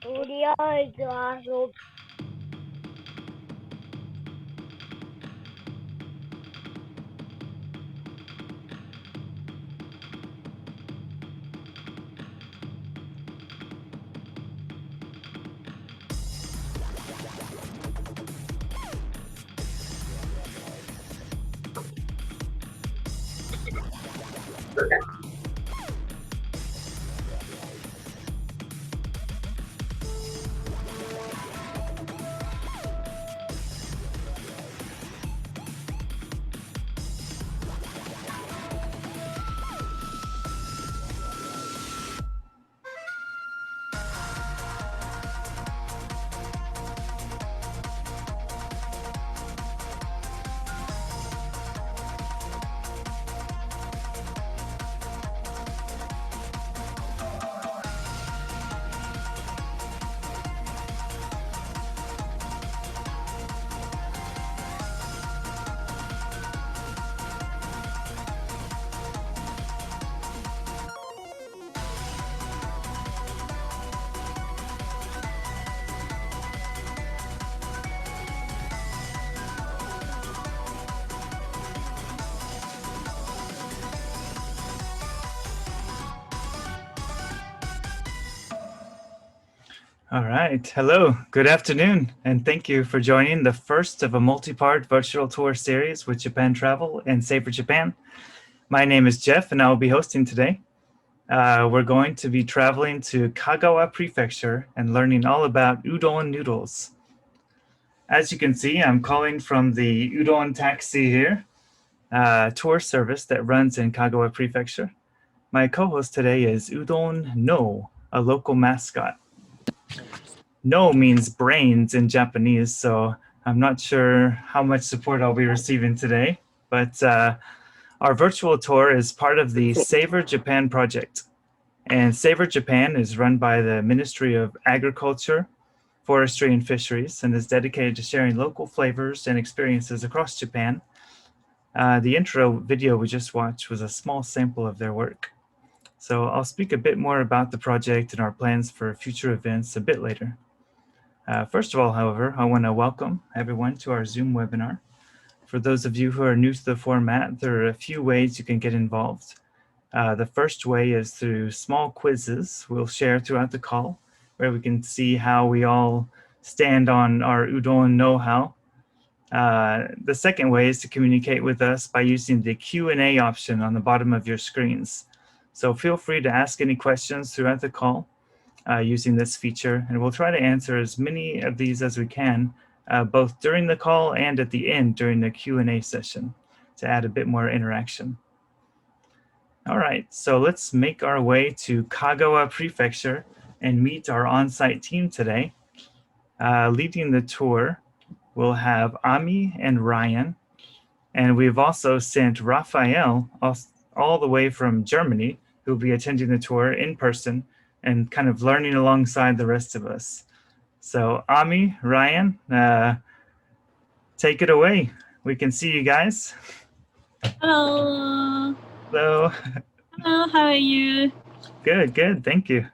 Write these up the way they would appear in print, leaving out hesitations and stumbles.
とりあえず遊ぶ。All right. Hello. Good afternoon. And thank you for joining the first of a multi-part virtual tour series with Japan Travel and SAVOR Japan. My name is Jeff, and I will be hosting today. We're going to be traveling to Kagawa Prefecture and learning all about udon noodles. As you can see, I'm calling from the Udon Taxi here, tour service that runs in Kagawa Prefecture. My co-host today is Udon No, a local mascot. No means brains in Japanese, so I'm not sure how much support I'll be receiving today. But our virtual tour is part of the SAVOR Japan project. And SAVOR Japan is run by the Ministry of Agriculture, Forestry, and Fisheries, and is dedicated to sharing local flavors and experiences across Japan. The intro video we just watched was a small sample of their work. So I'll speak a bit more about the project and our plans for future events a bit later. First of all, however, I want to welcome everyone to our Zoom webinar. For those of you who are new to the format, there are a few ways you can get involved. The first way is through small quizzes we'll share throughout the call, where we can see how we all stand on our udon know-how. The second way is to communicate with us by using the Q&A option on the bottom of your screens. So feel free to ask any questions throughout the call using this feature, and we'll try to answer as many of these as we can, both during the call and at the end during the Q&A session to add a bit more interaction. All right, so let's make our way to Kagawa Prefecture and meet our on-site team today. Leading the tour, we'll have Ami and Ryan, and we've also sent Raphael all the way from Germany, who'll be attending the tour in person and kind of learning alongside the rest of us. So Ami, Ryan, take it away. We can see you guys. Hello. Hello. Hello, how are you? Good, good, thank you.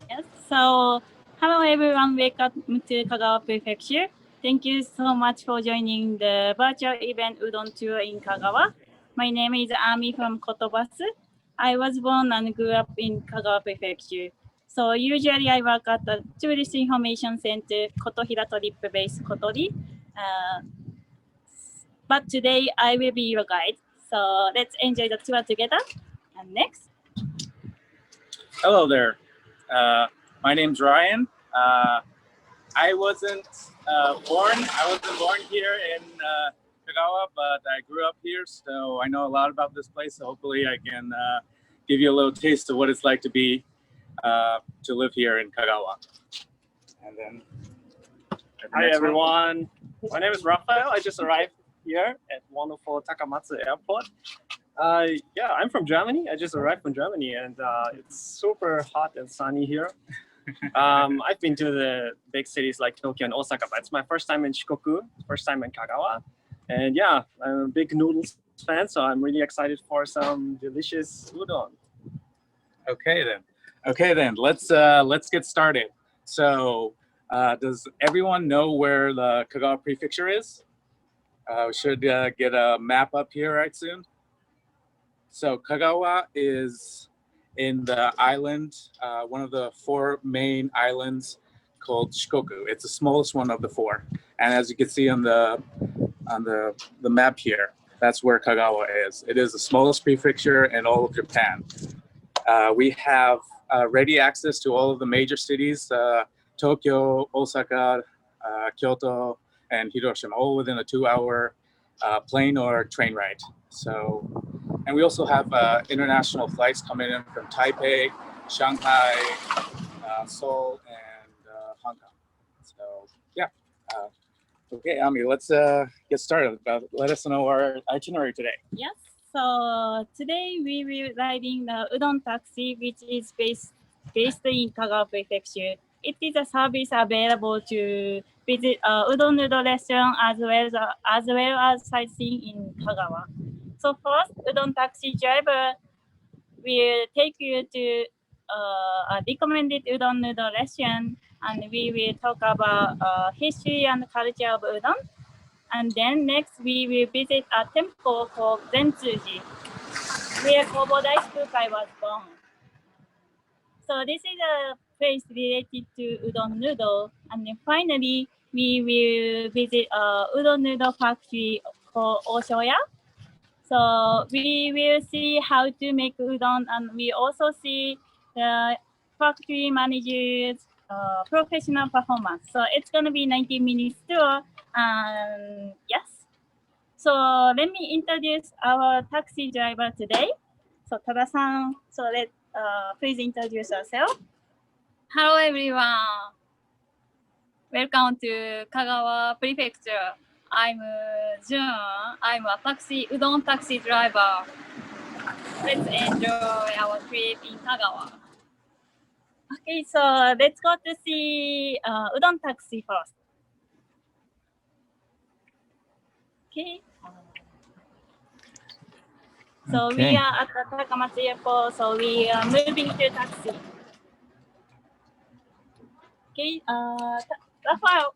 Yes, so hello everyone, welcome to Kagawa Prefecture. Thank you so much for joining the virtual event Udon Tour in Kagawa. My name is Ami from Kotobasu. I was born and grew up in Kagawa Prefecture. So usually I work at the Tourist Information Center, Kotohira Trip Base Kotori. But today I will be your guide. So let's enjoy the tour together. And next. Hello there. My name's Ryan. I wasn't born here in Kagawa, but I grew up here, so I know a lot about this place. So hopefully I can give you a little taste of what it's like to live here in Kagawa. And then hi everyone. My name is Raphael. I just arrived here at wonderful Takamatsu Airport. Yeah, I'm from Germany. I just arrived from Germany, and it's super hot and sunny here. I've been to the big cities like Tokyo and Osaka, but it's my first time in Shikoku, first time in Kagawa. And yeah, I'm a big noodles fan, so I'm really excited for some delicious udon. Okay then, let's get started. So does everyone know where the Kagawa Prefecture is? We should get a map up here right soon. So Kagawa is in the island, one of the 4 main islands called Shikoku. It's the smallest one of the 4. And as you can see on the map here, that's where Kagawa is. It is the smallest prefecture in all of Japan. We have ready access to all of the major cities, Tokyo, Osaka, Kyoto, and Hiroshima, all within a 2-hour plane or train ride. So, and we also have international flights coming in from Taipei, Shanghai, Seoul, and Hong Kong. So, yeah. Okay, Ami, let's get started. Let us know our itinerary today. Yes. So today we will riding the Udon Taxi, which is based in Kagawa Prefecture. It is a service available to visit udon noodle restaurant as well as sightseeing in Kagawa. So first, Udon Taxi driver will take you to a recommended udon noodle restaurant, and we will talk about history and culture of udon. And then next we will visit a temple called Zen Tsuji, where Kukai was born. So this is a place related to udon noodle. And then finally, we will visit a udon noodle factory called Oshoya. So we will see how to make udon, and we also see the factory manager's professional performance. So it's gonna be 90-minute tour, and yes. So let me introduce our taxi driver today. So Tada-san, so please introduce yourself. Hello everyone. Welcome to Kagawa Prefecture. I'm Jun. I'm a udon taxi driver. Let's enjoy our trip in Kagawa. Okay, so let's go to see Udon Taxi first. Okay. So we are at the Takamatsu Airport, so we are moving to taxi. Okay, Rafael,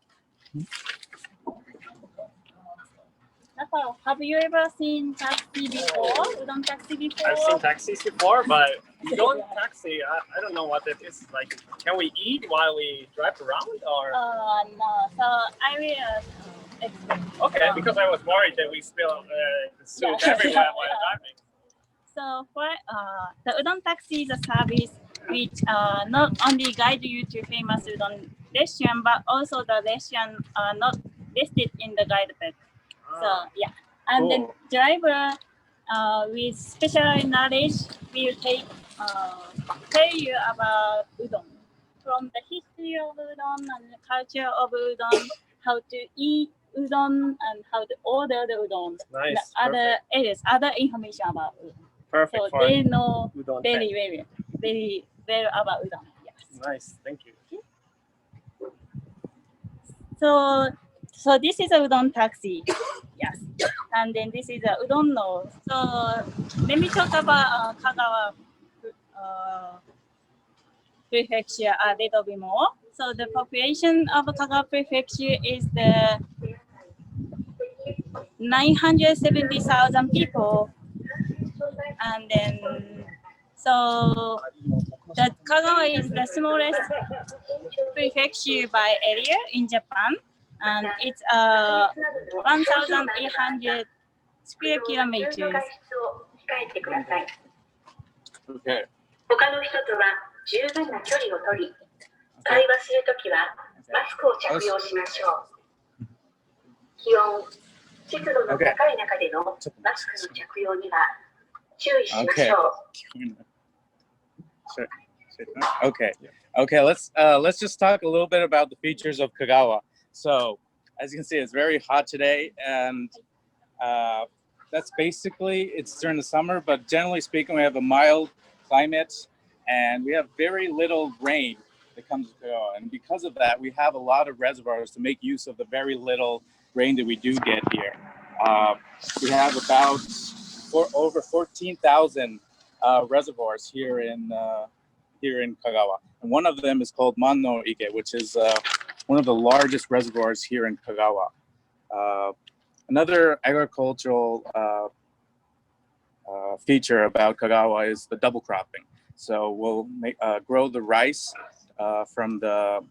have you ever seen taxi before? Udon Taxi before? I've seen taxis before, but Udon Taxi, I don't know what it is. Like, can we eat while we drive around, or? No. So I will explain. Okay, because I was worried that we spill soup everywhere while driving. So for the Udon Taxi is a service which not only guide you to famous udon restaurant, but also the restaurant are not listed in the guidebook. So yeah, and then driver with special knowledge will tell you about udon, from the history of udon and the culture of udon, how to eat udon and how to order the udon. Nice. Other information about udon. Perfect. So they know udon very well about udon. Yes. Nice, thank you. So this is a Udon Taxi. Yes. And then this is a Udon no. So let me talk about Kagawa Prefecture a little bit more. So the population of Kagawa Prefecture is the 970,000 people. And then, so the Kagawa is the smallest prefecture by area in Japan, and it's 1,800 square kilometers. Okay. 他の人とは十分な距離を取り、会話するときはマスクを着用しましょう。気温、湿度の高い中でのマスクの着用には注意しましょう。 Okay. Let's just talk a little bit about the features of Kagawa. So, as you can see, it's very hot today, and that's basically, it's during the summer, but generally speaking, we have a mild climate, and we have very little rain that comes to Kagawa. And because of that, we have a lot of reservoirs to make use of the very little rain that we do get here. We have over 14,000 reservoirs here in here in Kagawa. And one of them is called Manno Ike, which is one of the largest reservoirs here in Kagawa. Another agricultural feature about Kagawa is the double cropping. So we'll grow the rice from the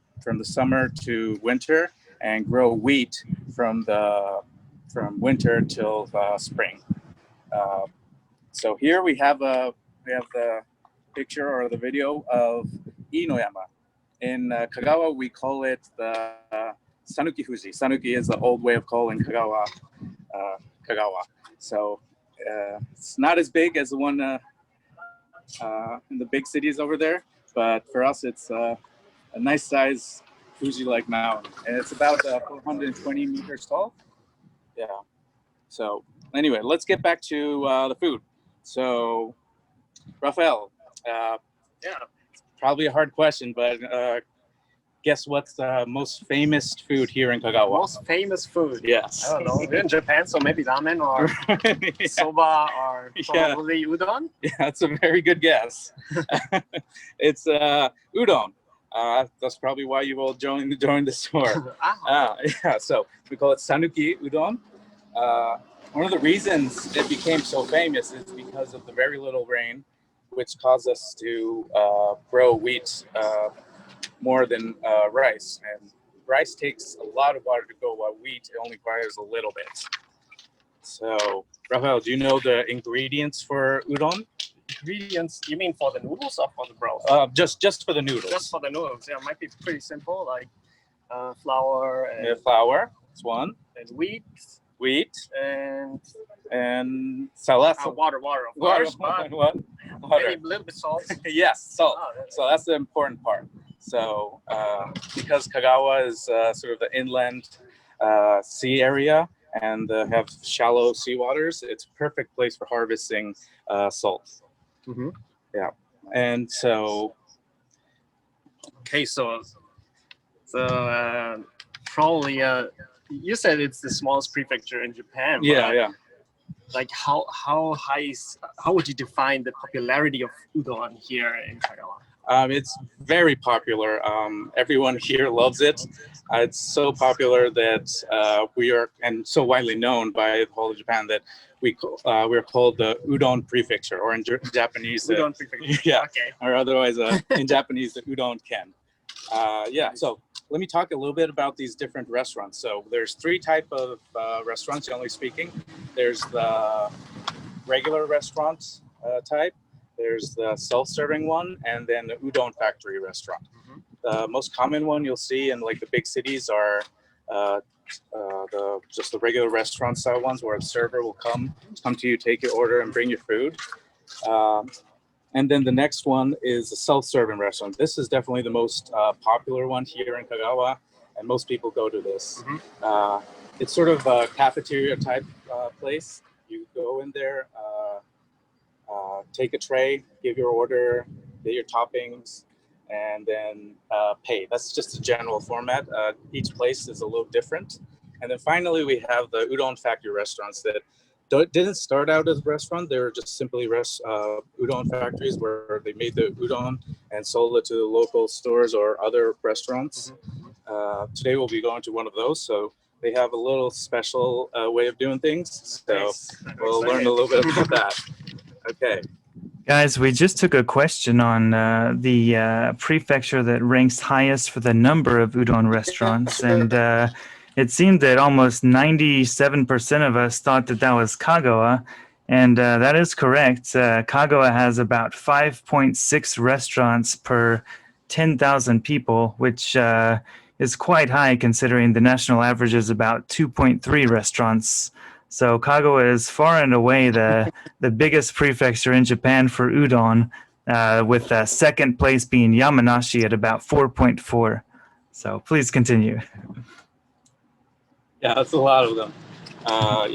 summer to winter, and grow wheat from winter till spring. So here we have the picture or the video of Inoyama. In Kagawa, we call it the Sanuki Fuji. Sanuki is the old way of calling Kagawa. So it's not as big as the one in the big cities over there, but for us, it's a nice size Fuji-like mountain, and it's about 420 meters tall. Yeah. So anyway, let's get back to the food. So, Rafael, probably a hard question, but guess what's the most famous food here in Kagawa? Most famous food? Yes. I don't know. We're in Japan, so maybe ramen or soba or probably udon? Yeah, that's a very good guess. It's udon. That's probably why you all joined the store. Yeah, so we call it Sanuki Udon. One of the reasons it became so famous is because of the very little rain, which caused us to grow wheat more than rice. And rice takes a lot of water to grow, while wheat only requires a little bit. So, Rafael, do you know the ingredients for udon? Ingredients, you mean for the noodles or for the broth? Just for the noodles. Just for the noodles, yeah, it might be pretty simple, like flour and flour. That's one. And wheat, and salsa. Water, of course. What? Maybe a little bit salt. Yes, salt. Oh, so that's the important part. So because Kagawa is sort of the inland sea area and have shallow sea waters, it's a perfect place for harvesting salt. Mm-hmm. Yeah, and so. Okay, so probably you said it's the smallest prefecture in Japan. Yeah. Like how would you define the popularity of udon here in Kagawa? It's very popular. Everyone here loves it. It's so popular that we are, and so widely known by the whole of Japan, that we're called the Udon Prefecture, or in Japanese, Udon Prefecture. Yeah, okay. Or otherwise in Japanese, the Udon Ken. So let me talk a little bit about these different restaurants. So there's three type of restaurants, generally speaking. There's the regular restaurant type. There's the self-serving one, and then the Udon Factory restaurant. Mm-hmm. The most common one you'll see in like the big cities are just the regular restaurant style ones, where a server will come to you, take your order, and bring your food. And then the next one is a self-serving restaurant. This is definitely the most popular one here in Kagawa, and most people go to this. Mm-hmm. It's sort of a cafeteria type place. You go in there, take a tray, give your order, get your toppings, and then pay. That's just a general format. Each place is a little different. And then finally, we have the Udon Factory restaurants that didn't start out as a restaurant. They were just simply udon factories where they made the udon and sold it to the local stores or other restaurants. Mm-hmm. Today we'll be going to one of those. So they have a little special way of doing things. So we'll learn a little bit about that. Okay. Guys, we just took a question on the prefecture that ranks highest for the number of udon restaurants, and it seemed that almost 97% of us thought that was Kagawa, and that is correct. Kagawa has about 5.6 restaurants per 10,000 people, which is quite high considering the national average is about 2.3 restaurants. So Kagawa is far and away the biggest prefecture in Japan for udon, with second place being Yamanashi at about 4.4. So please continue. Yeah, that's a lot of them. All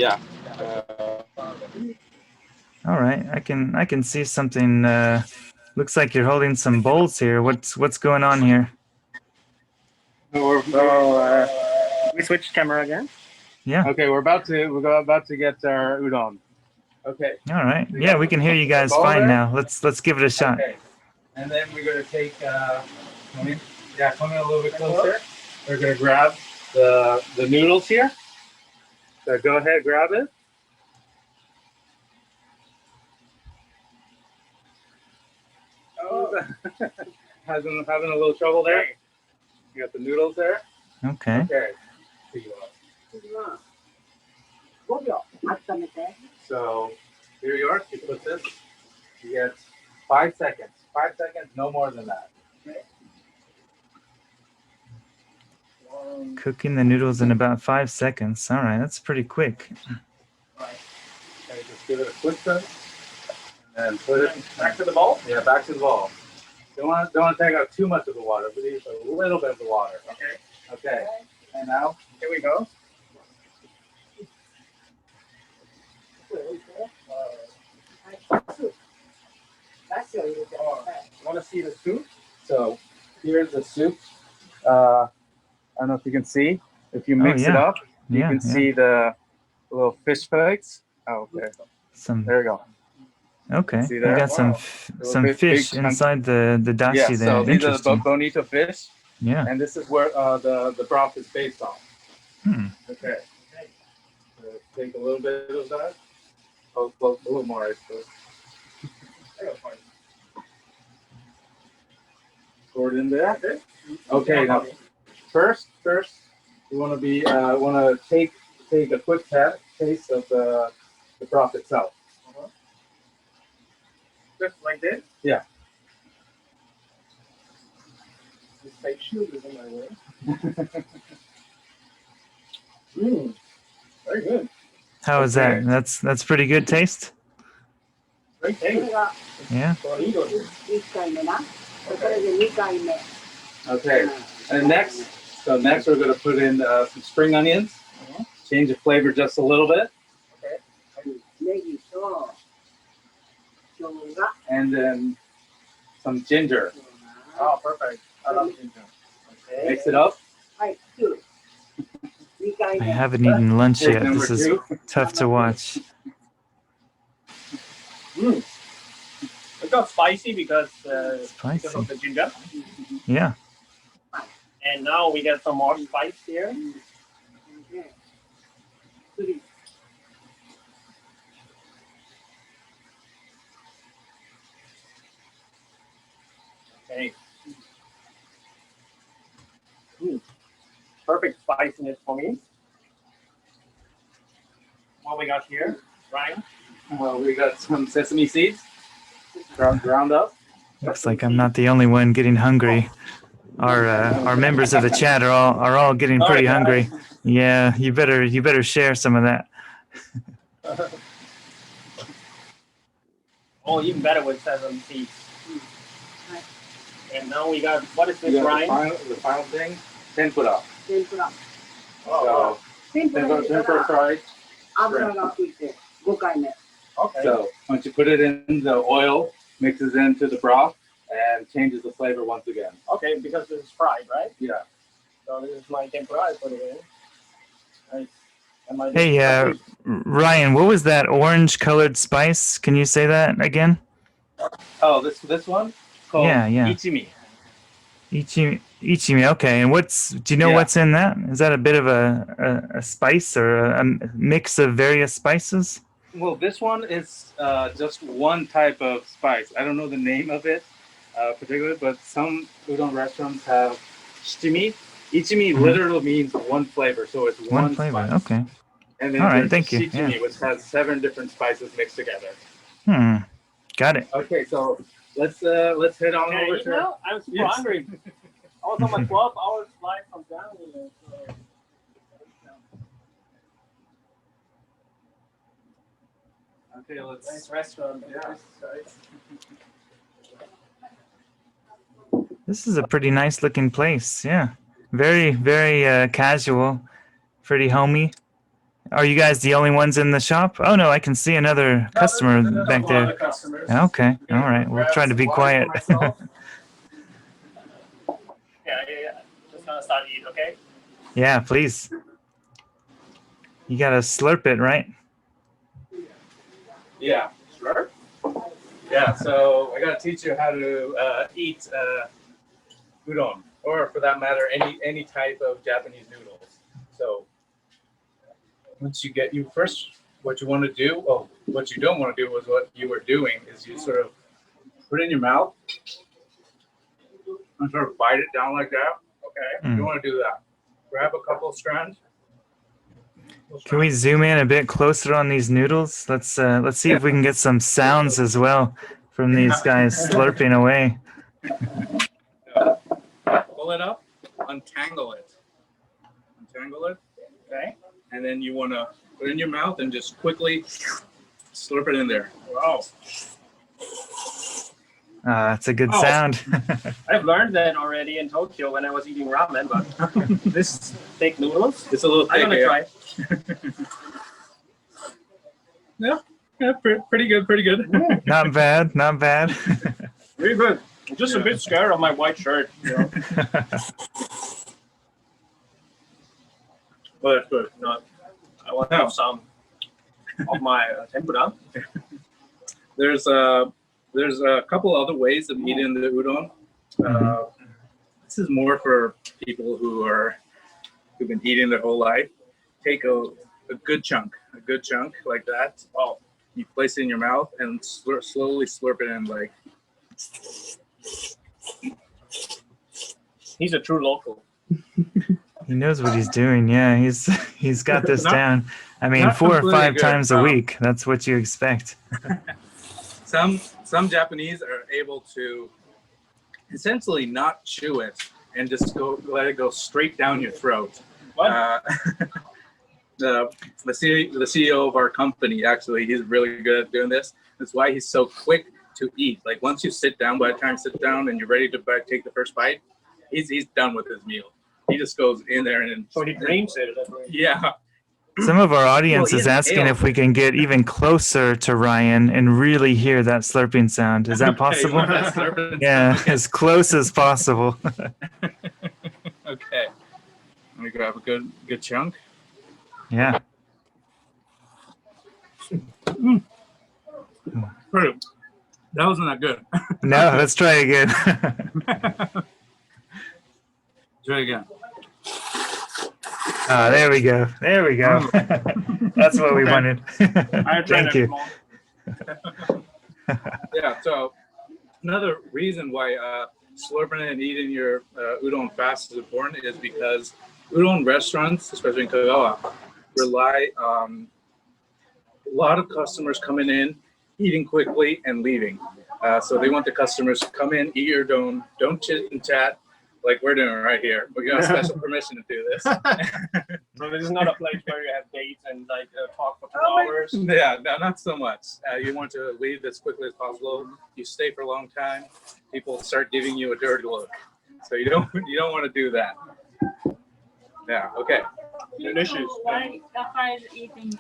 right, I can see something. Looks like you're holding some bowls here. What's going on here? So we switched camera again. Yeah. Okay, we're about to get our udon. Okay. All right. Yeah, we can hear you guys fine now. Let's give it a shot. Okay. And then we're going to take, come in a little bit closer. We're going to grab the noodles here. So go ahead, grab it. Oh, having a little trouble there. You got the noodles there. Okay. Okay. So here you are. You put this. You get 5 seconds. 5 seconds, no more than that. Cooking the noodles in about 5 seconds. All right, that's pretty quick. Okay, just give it a quick turn. And put it back to the bowl? Yeah, back to the bowl. Don't want to take out too much of the water, but just a little bit of the water. Okay. Okay. And now, here we go. Want to see the soup? So here's the soup. I don't know if you can see. If you mix it up, you can see the little fish flakes. Oh, okay. There we go. Okay. See You there? got some fish inside the dashi yeah, there. So these are the Interesting. bonito fish. Yeah. And this is where the broth is based on. Okay. So take a little bit of that. Oh, a little more, I suppose. Pour it in there. Okay. Now, first, you want to take a quick taste of the broth itself. Just like this? Yeah. This fake shoe is in my way. Very good. How is that? That's pretty good taste? Great taste. Yeah. Okay. And next we're going to put in some spring onions. Change the flavor just a little bit. And then some ginger. Oh, perfect. I love ginger. Okay. Mix it up. I haven't eaten lunch yet. This is tough to watch. It got spicy because of the ginger. Yeah. And now we get some more spice here. Okay. Perfect spiciness for me. What we got here, Ryan? Well, we got some sesame seeds ground up. Looks like I'm not the only one getting hungry. Our members of the chat are all getting pretty hungry. Yeah, you better share some of that. Oh, even better with sesame seeds. And now we got, what is this, Ryan? The final thing, tempura. Oh, Tempura fried. okay. So once you put it in the oil, mixes into the broth and changes the flavor once again. Okay, because this is fried, right? Yeah. So this is my tempura. I put it in. Nice. Hey, Ryan, what was that orange-colored spice? Can you say that again? Oh, this one? Called ichimi. Ichimi, okay. And do you know what's in that? Is that a bit of a spice or a mix of various spices? Well, this one is just one type of spice. I don't know the name of it particularly, but some udon restaurants have shichimi. Ichimi literally means one flavor, so it's one flavor. spice. Okay. And then all right, there's thank you. shichimi, which has 7 different spices mixed together. Got it. Okay, so let's head on over to. I'm super hungry. I was on my 12-hour flight from Germany. So. Okay, let's. Nice restaurant. Yeah. This is a pretty nice looking place. Yeah. Very, very casual. Pretty homey. Are you guys the only ones in the shop? Oh, no, I can see another customer back there. Okay. All right. We'll try to be quiet. Yeah. Just gonna start eating, okay? Yeah, please. You got to slurp it, right? Yeah. Slurp? Yeah, so I gotta teach you how to eat udon, or for that matter, any type of Japanese noodles. So once you get first, what you want to do, what you don't want to do is what you were doing is you sort of put it in your mouth and sort of bite it down like that. Okay, you want to do that. Grab a couple of strands. Can we zoom in a bit closer on these noodles? Let's see if we can get some sounds as well from these guys slurping away. Pull it up, untangle it. Untangle it, okay? And then you want to put it in your mouth and just quickly slurp it in there. Wow. That's a good sound. I've learned that already in Tokyo when I was eating ramen, but this thick noodles, It's a little thick. I'm gonna try. Yeah, pretty good. Not bad, not bad. Very good. I'm just a bit scared of my white shirt. You know? But it's good. No, I want to have some of my tempura. There's a couple other ways of eating the udon. This is more for people who've been eating their whole life. Take a good chunk like that. Oh, you place it in your mouth and slowly slurp it in like. He's a true local. He knows what he's doing. Yeah, he's got this down. I mean, not 4 or 5 completely good. times a week. That's what you expect. Some Japanese are able to essentially not chew it and just let it go straight down your throat. What? The CEO of our company, actually, he's really good at doing this. That's why he's so quick to eat. Like once you sit down, by the time you sit down and you're ready to take the first bite, he's done with his meal. He just goes in there and So he dreams it. yeah. Some of our audience Well, is asking ale. if we can get even closer to Ryan and really hear that slurping sound. Is that Okay, you possible? want that slurping Yeah, sound? as close as possible. Okay. Let me grab a good chunk. Yeah. That wasn't that good. No, let's try again. Try again. There we go. There we go. That's what we wanted. Thank you. Yeah, so another reason why slurping and eating your udon fast is important is because udon restaurants, especially in Kagawa, rely on a lot of customers coming in, eating quickly, and leaving. So they want the customers to come in, eat your udon, don't chit and chat like we're doing right here. We got special permission to do this. So this is not a place where you have dates and like talk for 2 hours. Yeah, no, not so much. You want to leave as quickly as possible. You stay for a long time, people start giving you a dirty look. So you don't want to do that. Yeah, okay. Delicious. While Rafa is eating,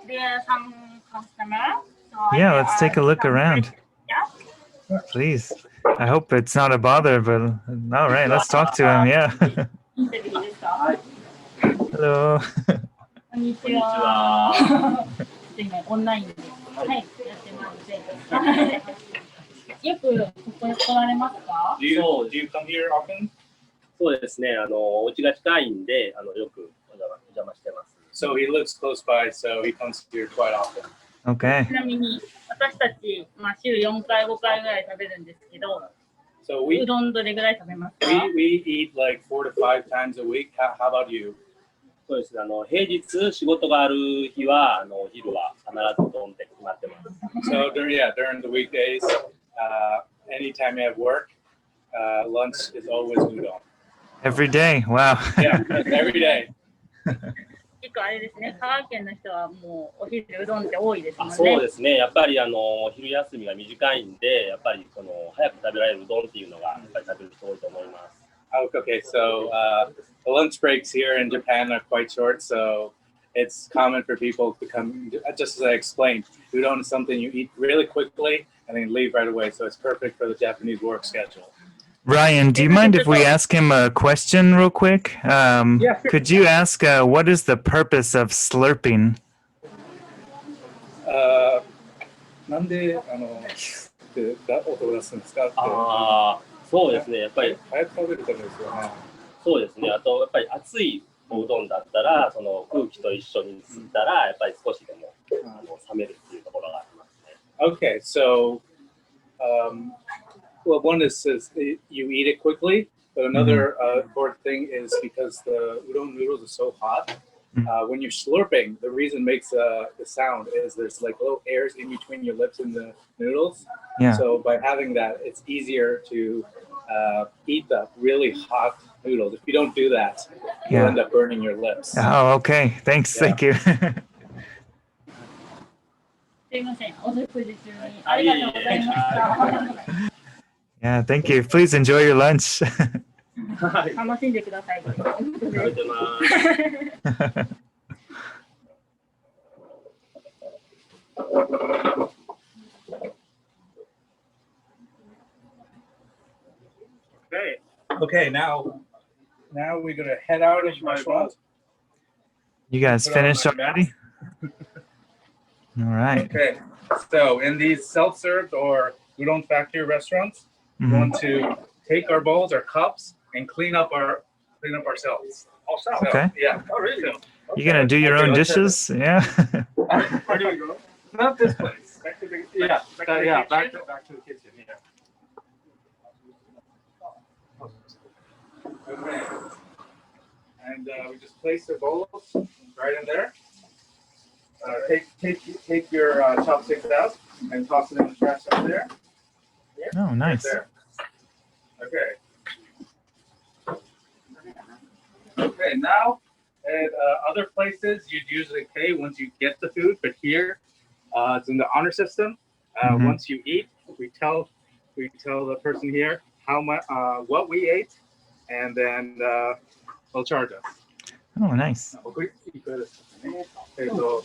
there are some customers. So Yeah, let's take a look around. Yeah. Please. I hope it's not a bother, but all right, let's talk to him. Yeah. インタビューですか？ Hello. こんにちは。今オンラインで、はい、やってますので。よくここに来られますか？ Do you come here often? そうですね。お家が近いんで、よくお邪魔してます。 So he lives close by, so he comes here quite often. Okay. ちなみに私たち、週4回5回ぐらい食べるんですけど、 So うどんどれぐらい食べますか？ we eat like 4 to 5 times a week. How about you? そうですね。平日仕事がある日はお昼は必ずうどんって決まってます。 So during the weekdays, anytime you have work, lunch is always udon. Every day. Wow. Yeah, every day. 結構あれですね、香川県の人はもうお昼うどんって多いですもんね。そうですね。やっぱり昼休みが短いんで、やっぱり早く食べられるうどんっていうのがやっぱり食べる人多いと思います。 Okay, so the lunch breaks here in Japan are quite short, so it's common for people to come, just as I explained, udon is something you eat really quickly and then leave right away, so it's perfect for the Japanese work schedule. Ryan, do you mind if we ask him a question real quick? Yeah, sure. Could you ask what is the purpose of slurping? なんでって音を出すんですかって。ああ、そうですね。やっぱり早く食べるためですよね。そうですね。あとやっぱり熱いうどんだったら、その空気と一緒に吸ったらやっぱり少しでも冷めるっていうところがありますね。Okay, so well, one is you eat it quickly, but another important thing is because the udon noodles are so hot. When you're slurping, the reason it makes the sound is there's like little airs in between your lips and the noodles. Yeah. So by having that, it's easier to eat the really hot noodles. If you don't do that, you'll end up burning your lips. Oh, okay. Thanks. Yeah. Thank you. すいません、お食事中にありがとうございました。Yeah, thank you. Please enjoy your lunch. 楽しんでください。食べてます。Okay, now we're gonna head out of the restaurant. You guys finished already? All right. Okay, so in these self-served or Udon Factory restaurants, we want to take our bowls, our cups, and clean up ourselves. Okay. Yeah. Oh, really? You're gonna do your own dishes? Yeah. Where do we go? Not this place. Back to the back to the kitchen. Yeah. Okay. And we just place the bowls right in there. Take your chopsticks out and toss it in the trash up there. Oh, nice. Right there. Okay. Okay, now at other places you'd usually pay once you get the food, but here it's in the honor system. Once you eat, we tell the person here how much what we ate, and then they'll charge us. Oh, nice. Okay, so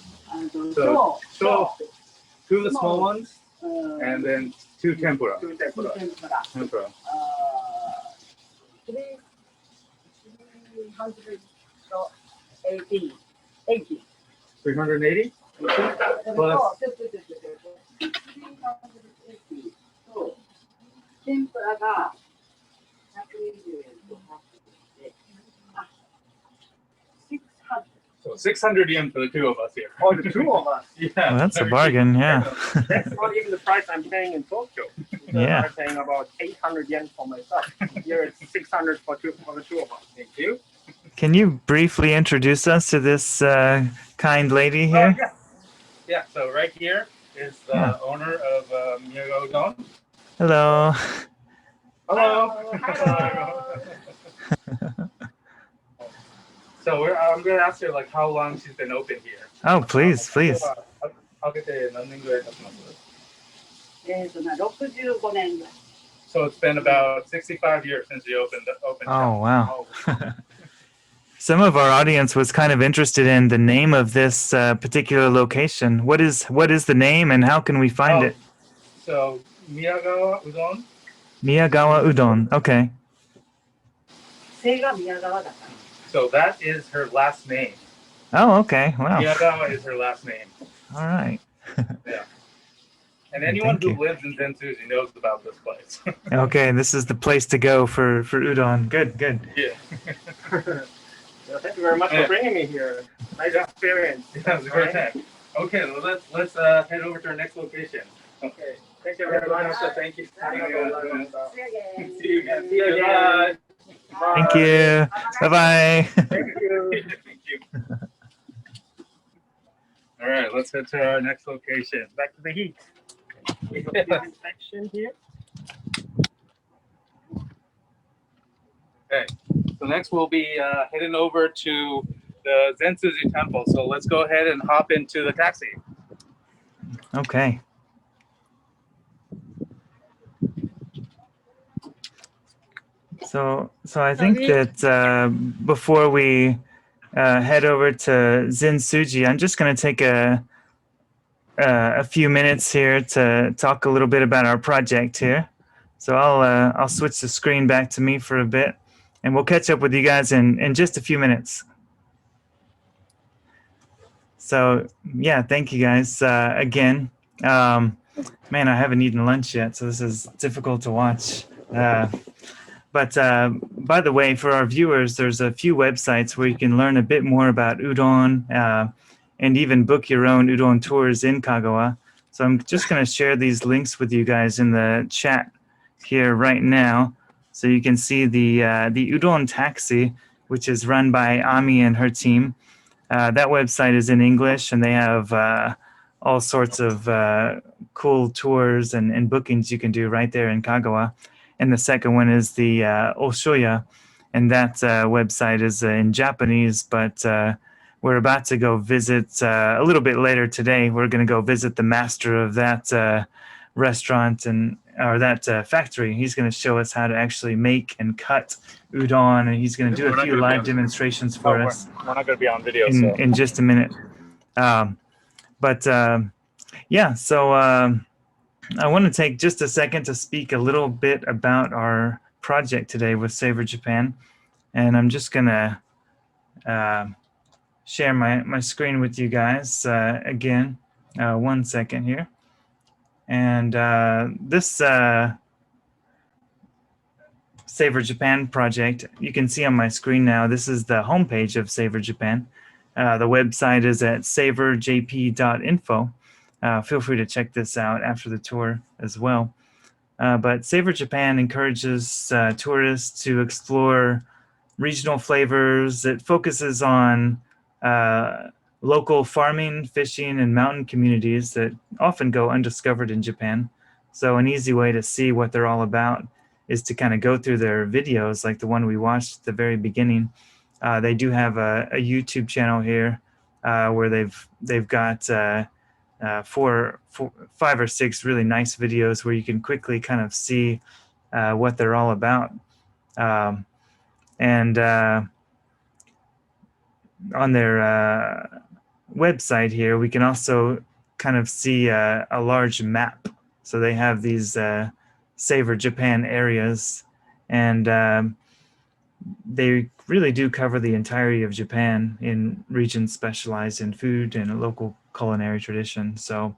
two of the small ones, and then two tempura. Tempura. 380 plus. 天ぷらが120円と600. So 600 yen for the two of us here. Oh, the two of us. Yeah. Well, that's a bargain, yeah. That's not even the price I'm paying in Tokyo. Yeah. I'm paying about 800 yen for myself. Here it's 600 for the two of us. Thank you. Can you briefly introduce us to this kind lady here? Yeah, so right here is the owner of Kagawa Udon. Hello. Hello. So I'm going to ask her like how long she's been open here. Oh, please. I'll get the number. 65年ぐらい。 So it's been about 65 years since you opened Oh, shop. wow. Some of our audience was kind of interested in the name of this particular location. What is the name and how can we find it? So Kagawa Udon. Kagawa Udon. Okay. 姓が宮川だから。 So that is her last name. Oh, okay. Wow. Kagawa is her last name. All right. Yeah. And anyone Thank who lives in Zen Tsuji knows about this place. Okay, this is the place to go for udon. Good. Yeah. Well, thank you very much for bringing me here. Nice experience. Yeah, it was a great time. Okay, well, let's head over to our next location. Okay. Thank you very much. Thank you. See you again. See you again. See you again. Thank you. Bye-bye. Thank you. Thank you. All right, let's head to our next location. Back to the heat. We go to the inspection here. Okay, so next we'll be heading over to the Zen Tsuzu Temple. So let's go ahead and hop into the taxi. Okay. So I think that before we head over to Zen Tsuji, I'm just going to take a few minutes here to talk a little bit about our project here. So I'll switch the screen back to me for a bit, and we'll catch up with you guys in just a few minutes. So yeah, thank you guys again. Man, I haven't eaten lunch yet, so this is difficult to watch. But by the way, for our viewers, there's a few websites where you can learn a bit more about udon and even book your own udon tours in Kagawa. So I'm just going to share these links with you guys in the chat here right now. So you can see the Udon Taxi, which is run by Ami and her team. That website is in English, and they have all sorts of cool tours and bookings you can do right there in Kagawa. And the second one is the Oshoya, and that website is in Japanese, but we're about to go visit a little bit later today. We're going to go visit the master of that restaurant or that factory. He's going to show us how to actually make and cut udon, and he's going to do a few live demonstrations for us. We're not going to be on video, in just a minute. Yeah, so I want to take just a second to speak a little bit about our project today with SAVOR Japan. And I'm just going to share my screen with you guys again. 1 second here. And this SAVOR Japan project, you can see on my screen now, this is the homepage of SAVOR Japan. The website is at savorjp.info. Feel free to check this out after the tour as well. But SAVOR Japan encourages tourists to explore regional flavors. It focuses on local farming, fishing, and mountain communities that often go undiscovered in Japan. So an easy way to see what they're all about is to kind of go through their videos, like the one we watched at the very beginning. They do have a YouTube channel here where they've got 5 or 6 really nice videos where you can quickly kind of see what they're all about. And on their website here, we can also kind of see a large map. So they have these SAVOR Japan areas, and they really do cover the entirety of Japan in regions specialized in food and local culinary tradition. So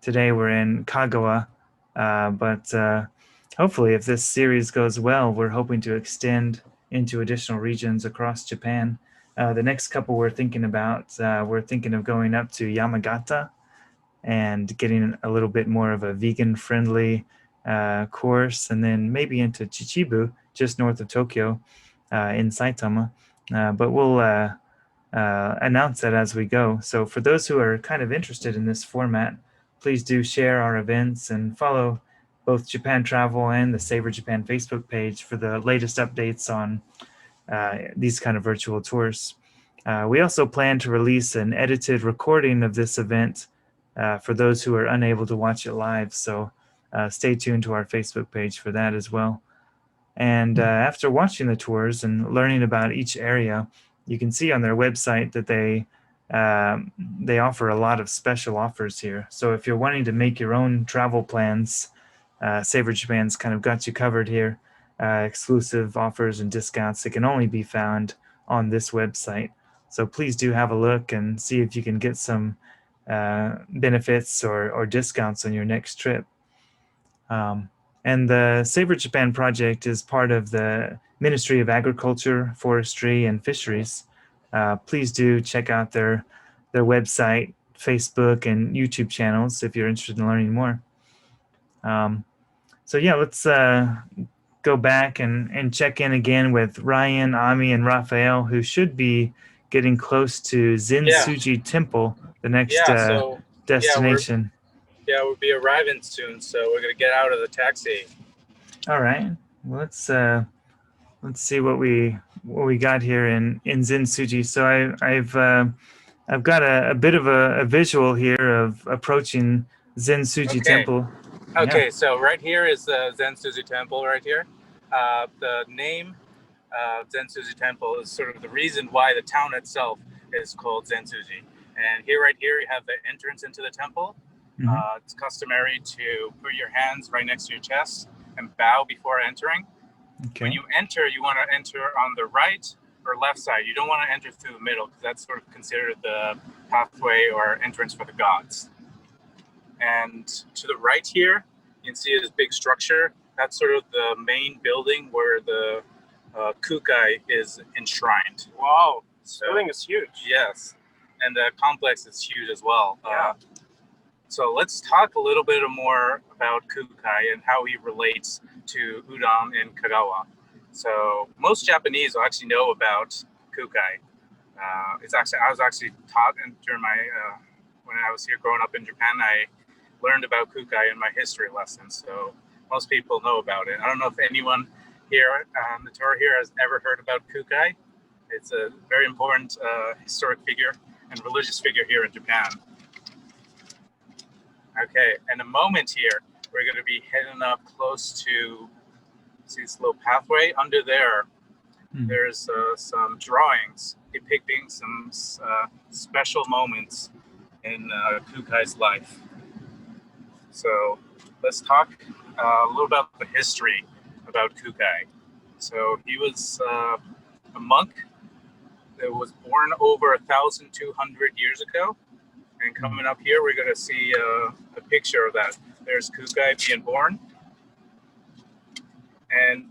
today we're in Kagawa, but hopefully if this series goes well, we're hoping to extend into additional regions across Japan. The next couple we're thinking about, we're thinking of going up to Yamagata and getting a little bit more of a vegan-friendly course, and then maybe into Chichibu, just north of Tokyo, in Saitama. But we'll announce that as we go. So for those who are kind of interested in this format, please do share our events and follow both Japan Travel and the SAVOR Japan Facebook page for the latest updates on these kind of virtual tours. We also plan to release an edited recording of this event for those who are unable to watch it live. So stay tuned to our Facebook page for that as well. And after watching the tours and learning about each area, you can see on their website that they offer a lot of special offers here. So if you're wanting to make your own travel plans, SAVOR Japan's kind of got you covered here. Exclusive offers and discounts that can only be found on this website. So please do have a look and see if you can get some benefits or discounts on your next trip. And the SAVOR Japan project is part of the Ministry of Agriculture, Forestry, and Fisheries. Please do check out their website, Facebook, and YouTube channels if you're interested in learning more. So yeah, let's go back and check in again with Ryan, Ami, and Raphael, who should be getting close to Zen Tsuji Temple, the next destination. We'll be arriving soon, so we're gonna get out of the taxi. All right. Well, let's see what we got here in Zen Tsuji. So I've got a bit of a visual here of approaching Zen Tsuji Temple. Okay, so right here is the Zen Tsuji Temple right here. The name Zen Tsuji Temple is sort of the reason why the town itself is called Zen Tsuji. And right here you have the entrance into the temple. Mm-hmm. It's customary to put your hands right next to your chest and bow before entering. Okay. When you enter, you want to enter on the right or left side. You don't want to enter through the middle because that's sort of considered the pathway or entrance for the gods. And to the right here, you can see this big structure. That's sort of the main building where the Kukai is enshrined. Wow, So, building is huge. yes, and the complex is huge as well. Yeah. So let's talk a little bit more about Kukai and how he relates to udon in Kagawa. So most Japanese will actually know about Kukai. I was actually taught during my when I was here growing up in Japan. I learned about Kukai in my history lessons, so most people know about it. I don't know if anyone here on the tour here has ever heard about Kukai. It's a very important historic figure and religious figure here in Japan. Okay, in a moment here, we're going to be heading up close to, see this little pathway under there. There's some drawings depicting some special moments in Kukai's life. So let's talk a little about the history about Kukai. So he was a monk that was born over 1,200 years ago. And coming up here, we're going to see a picture of that. There's Kukai being born. And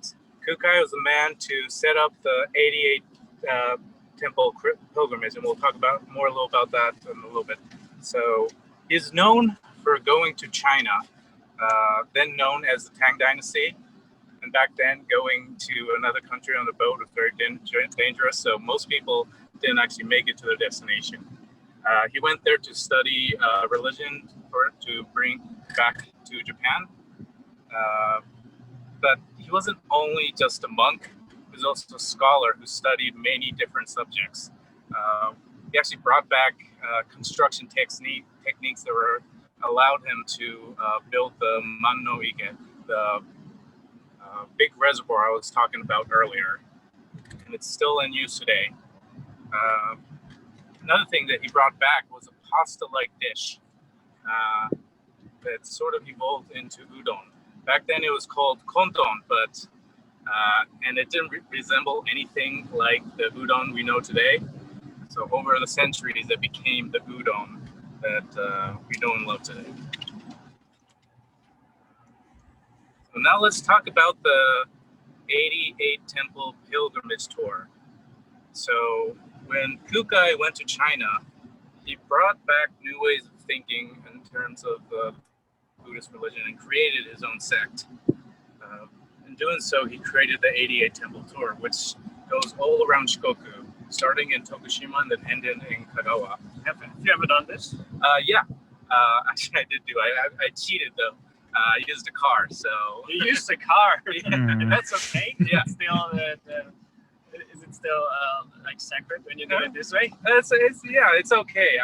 Kukai was the man to set up the 88 temple pilgrimage, and we'll talk about a little about that in a little bit. So he's known for going to China, then known as the Tang Dynasty. And back then, going to another country on a boat was very dangerous, so most people didn't actually make it to their destination. He went there to study religion to bring back to Japan. But he wasn't only just a monk, he was also a scholar who studied many different subjects. He actually brought back construction techniques that were allowed him to build the Man no Ike, the big reservoir I was talking about earlier. And it's still in use today. Another thing that he brought back was a pasta-like dish that sort of evolved into udon. Back then it was called konton, but and it didn't resemble anything like the udon we know today. So over the centuries, it became the udon that we know and love today. So now let's talk about the 88 Temple Pilgrimage Tour. So when Kukai went to China, he brought back new ways of thinking in terms of Buddhist religion and created his own sect. In doing so, he created the 88 Temple Tour, which goes all around Shikoku, starting in Tokushima and then ending in Kagawa. Have you ever done this? Yeah. Actually, I did do. I cheated though. I used a car, so. You used a car. Yeah. That's okay. Yeah. It's still, is it still like sacred when you do it this way? It's okay.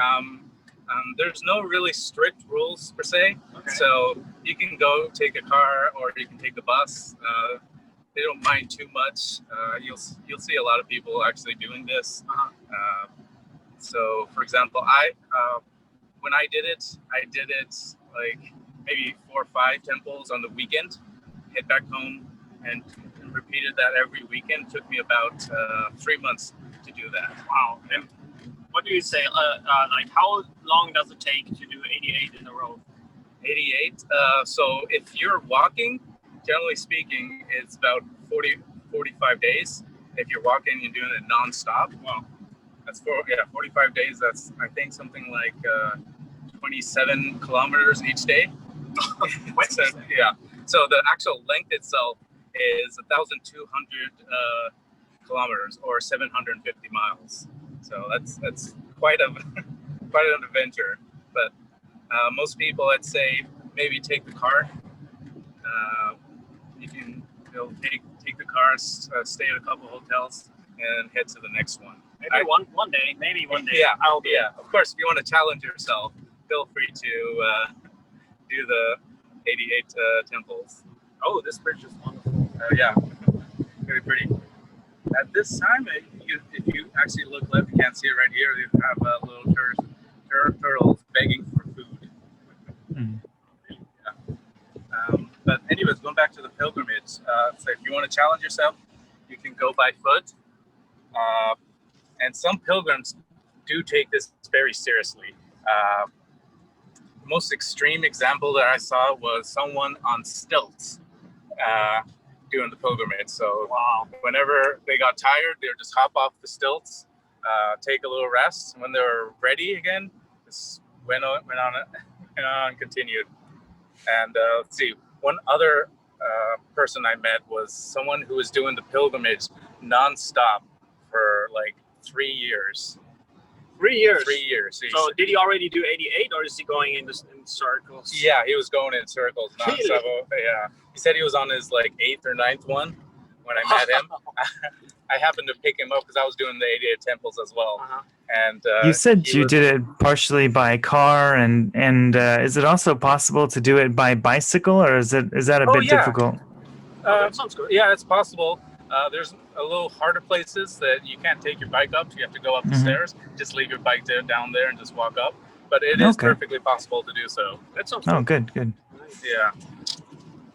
There's no really strict rules per se. Okay. So you can go take a car or you can take a bus. They don't mind too much. You'll see a lot of people actually doing this. So for example, when I did it like maybe 4 or 5 temples on the weekend, head back home and repeated that every weekend. It took me about 3 months to do that. Wow. And what do you say? Like how long does it take to do 88 in a row? 88. So if you're walking, generally speaking, it's about 45 days. If you're walking and doing it nonstop, Wow. that's 45 days. That's I think something like 27 kilometers each day. So, yeah. So the actual length itself is 1,200 kilometers or 750 miles. So that's quite an adventure. But most people, I'd say, maybe take the car. You can take the car, stay at a couple hotels, and head to the next one. Maybe one day. Yeah, of course, if you want to challenge yourself, feel free to do the 88 temples. Oh, this bridge is wonderful. Yeah, very pretty. At this time, if you actually look left, you can't see it right here. You have little turtles begging for food. Yeah. But anyways, going back to the pilgrimage, so if you want to challenge yourself, you can go by foot. And some pilgrims do take this very seriously. most extreme example that I saw was someone on stilts doing the pilgrimage. So whenever they got tired, they would just hop off the stilts, take a little rest. When they were ready again, just went on and continued. And let's see, one other person I met was someone who was doing the pilgrimage nonstop for like 3 years. 3 years. 3 years. So did he already do 88, or is he going in circles? Yeah, he was going in circles nonstop. Yeah, he said he was on his like 8th or 9th one when I met him. I happened to pick him up because I was doing the 88 temples as well. And you said you did it partially by car, and is it also possible to do it by bicycle, or is that a bit difficult? That sounds good. Yeah, it's possible. There's a little harder places that you can't take your bike up. You have to go up the stairs. Just leave your bike down there and just walk up. But it is perfectly possible to do so. That sounds good. Good. Yeah.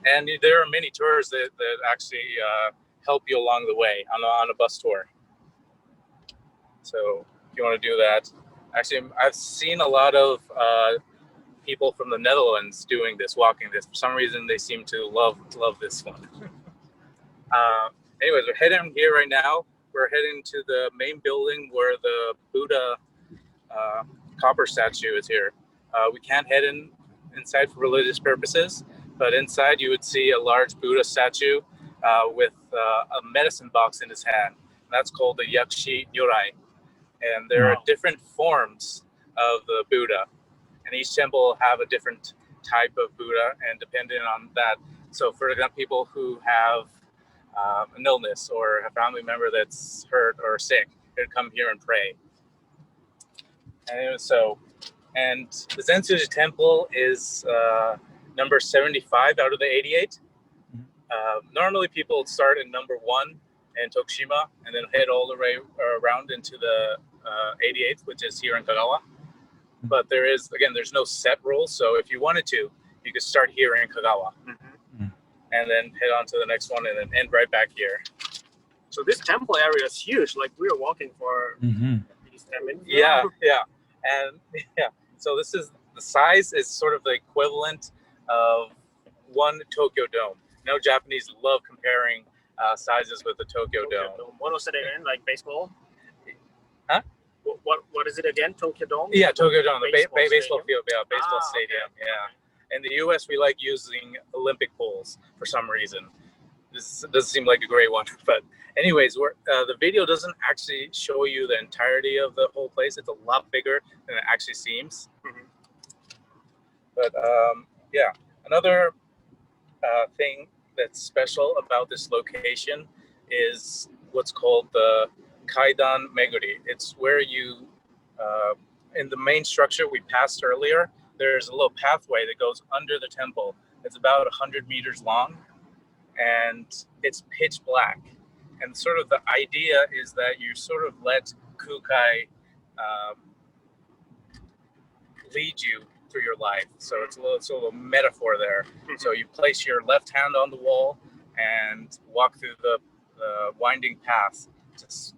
And there are many tours that actually help you along the way on a bus tour. So if you want to do that. Actually, I've seen a lot of people from the Netherlands doing this, walking this. For some reason, they seem to love this one. Anyways, we're heading here right now. We're heading to the main building where the Buddha copper statue is here. We can't head inside for religious purposes, but inside you would see a large Buddha statue with a medicine box in his hand. That's called the Yakshi Nyurai. And there are different forms of the Buddha, and each temple will have a different type of Buddha, and depending on that. So for example, people who have an illness or a family member that's hurt or sick, they'd come here and pray. And the Zen Tsuji Temple is number 75 out of the 88. Normally people start in number 1 in Tokushima and then head all the way around into the 88th, which is here in Kagawa. But there's no set rules. So if you wanted to, you could start here in Kagawa. And then head on to the next one and then end right back here. So this temple area is huge. Like we were walking for at least 10 minutes. Yeah. And so the size is sort of the equivalent of one Tokyo Dome. No, Japanese love comparing sizes with the Tokyo Dome. What was it again? Like baseball? Huh? What is it again? Tokyo Dome? Yeah, Tokyo Dome, the baseball field. Yeah, baseball okay. stadium. Yeah. In the U.S., we like using Olympic pools for some reason. This doesn't seem like a great one, but anyways, the video doesn't actually show you the entirety of the whole place. It's a lot bigger than it actually seems. But another thing that's special about this location is what's called the Kaidan Meguri. It's where you, in the main structure we passed earlier, there's a little pathway that goes under the temple. It's about 100 meters long, and it's pitch black. And sort of the idea is that you sort of let Kukai lead you through your life. So it's a little metaphor there. So you place your left hand on the wall and walk through the winding path, just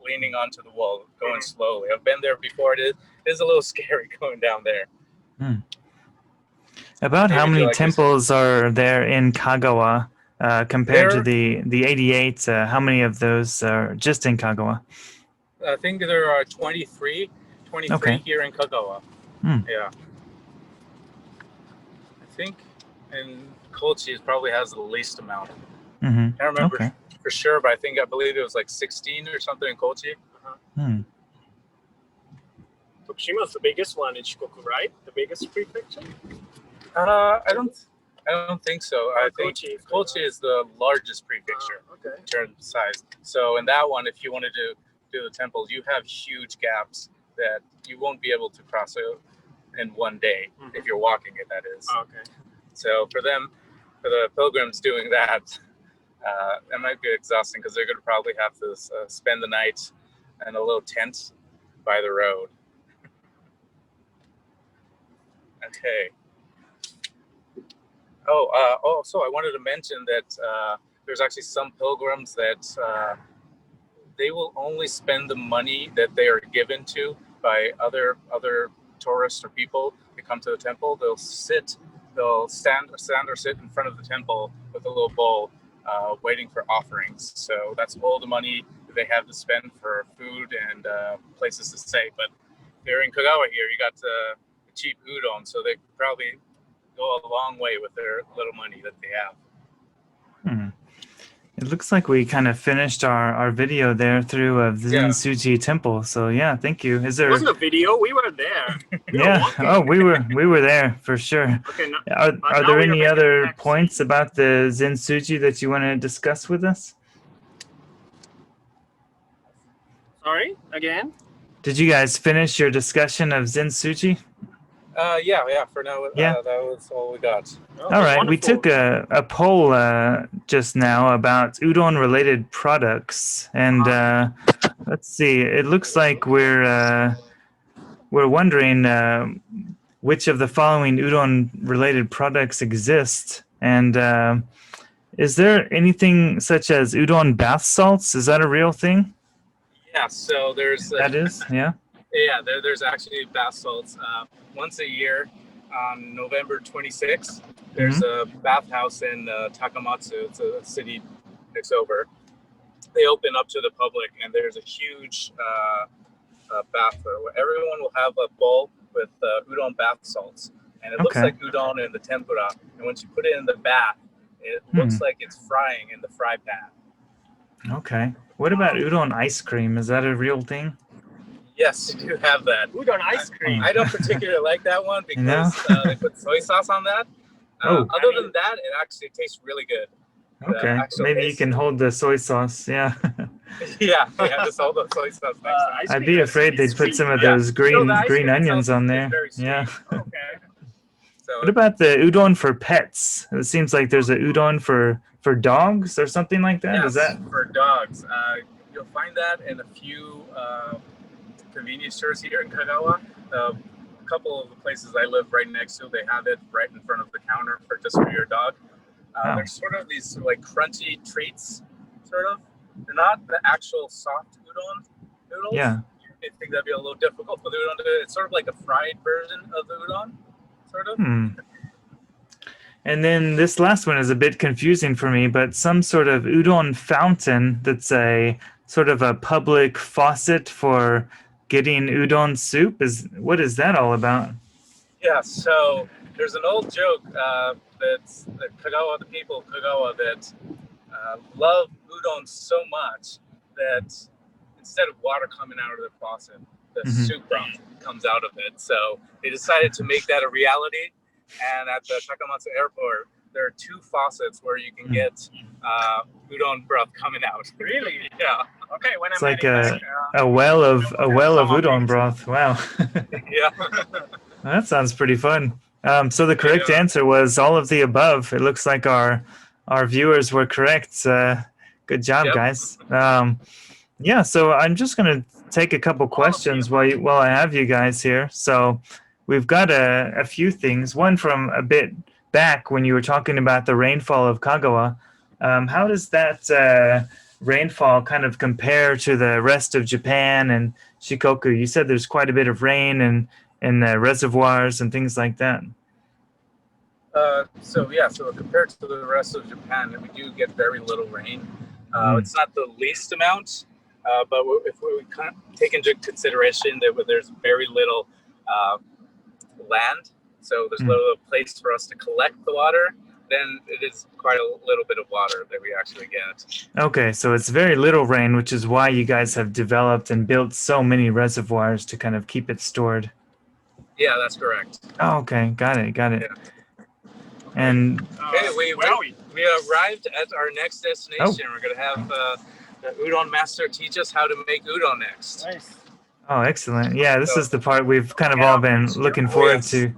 leaning onto the wall, going slowly. I've been there before. It is a little scary going down there. About how many temples are there in Kagawa compared to the 88? How many of those are just in Kagawa? I think there are 23 here in Kagawa. Yeah. I think in Kochi it probably has the least amount. I don't remember for sure, but I believe it was like 16 or something in Kochi. Tokushima is the biggest one in Shikoku, right? The biggest prefecture? I don't think so. I think Kochi is the largest prefecture in terms of size. So in that one, if you wanted to do the temples, you have huge gaps that you won't be able to cross in one day if you're walking it, that is. So for the pilgrims doing that, that might be exhausting because they're going to probably have to spend the night in a little tent by the road. Okay. So I wanted to mention that there's actually some pilgrims that they will only spend the money that they are given to by other tourists or people they come to the temple, they'll stand or sit in front of the temple with a little bowl, waiting for offerings. So that's all the money that they have to spend for food and places to stay. But if you're in Kagawa here, you got the cheap udon, so they probably go a long way with their little money that they have. It looks like we kind of finished our video there through Zen Tsuji Temple. So yeah, thank you. Is there? It wasn't a video. We were there. Yeah. We were there for sure. Okay. Are there any other points about the Zen Tsuji that you want to discuss with us? Sorry, again? Did you guys finish your discussion of Zen Tsuji? Yeah. For now, that was all we got. Oh, All right. wonderful. We took a poll just now about udon-related products, and let's see. It looks like we're wondering which of the following udon-related products exist, and is there anything such as udon bath salts? Is that a real thing? Yeah. So there's That is, yeah. Yeah, there's actually bath salts. Once a year, on November 26th, there's a bathhouse in Takamatsu. It's a city next over. They open up to the public, and there's a huge bath where everyone will have a bowl with udon bath salts. And it looks like udon in the tempura. And once you put it in the bath, it looks like it's frying in the fry pan. Okay. What about udon ice cream? Is that a real thing? Yes, you do have that. Udon ice cream. I don't particularly like that one because they put soy sauce on that. Other than that, it actually tastes really good. Okay, maybe you can hold the soy sauce. Yeah. yeah, just hold the soy sauce next time. I'd be afraid they'd put some of those green onions on there. Yeah. Okay. So, what about the udon for pets? It seems like there's a udon for dogs or something like that. Yes, Is that for dogs? You'll find that in a few convenience stores here in Kagawa. A couple of the places I live right next to, they have it right in front of the counter for just for your dog. They're sort of these like crunchy treats, sort of. They're not the actual soft udon noodles. Yeah. I think that'd be a little difficult for the udon to do. It's sort of like a fried version of the udon, sort of. And then this last one is a bit confusing for me, but some sort of udon fountain that's a sort of a public faucet for getting udon soup. What is that all about? Yeah, so there's an old joke that Kagawa, the people of Kagawa that love udon so much that instead of water coming out of the faucet, the soup broth comes out of it. So they decided to make that a reality. And at the Takamatsu airport, there are 2 faucets where you can get udon broth coming out. Really? Yeah. Okay. When It's like a well of udon broth. Wow. Yeah. That sounds pretty fun. So the correct answer was all of the above. It looks like our viewers were correct. Good job, guys. Yeah. So I'm just gonna take a couple questions while I have you guys here. So we've got a few things. One from a bit back when you were talking about the rainfall of Kagawa. How does that rainfall kind of compare to the rest of Japan and Shikoku? You said there's quite a bit of rain and reservoirs and things like that. So compared to the rest of Japan, we do get very little rain. It's not the least amount, but if we kind of take into consideration that there's very little land, so there's little place for us to collect the water, then it is quite a little bit of water that we actually get. Okay, so it's very little rain, which is why you guys have developed and built so many reservoirs to kind of keep it stored. Yeah, that's correct. Oh, okay, got it. Yeah. And we arrived at our next destination. We're going to have the udon master teach us how to make udon next. Nice. Oh, excellent. Yeah, this is the part we've kind of all been looking forward to.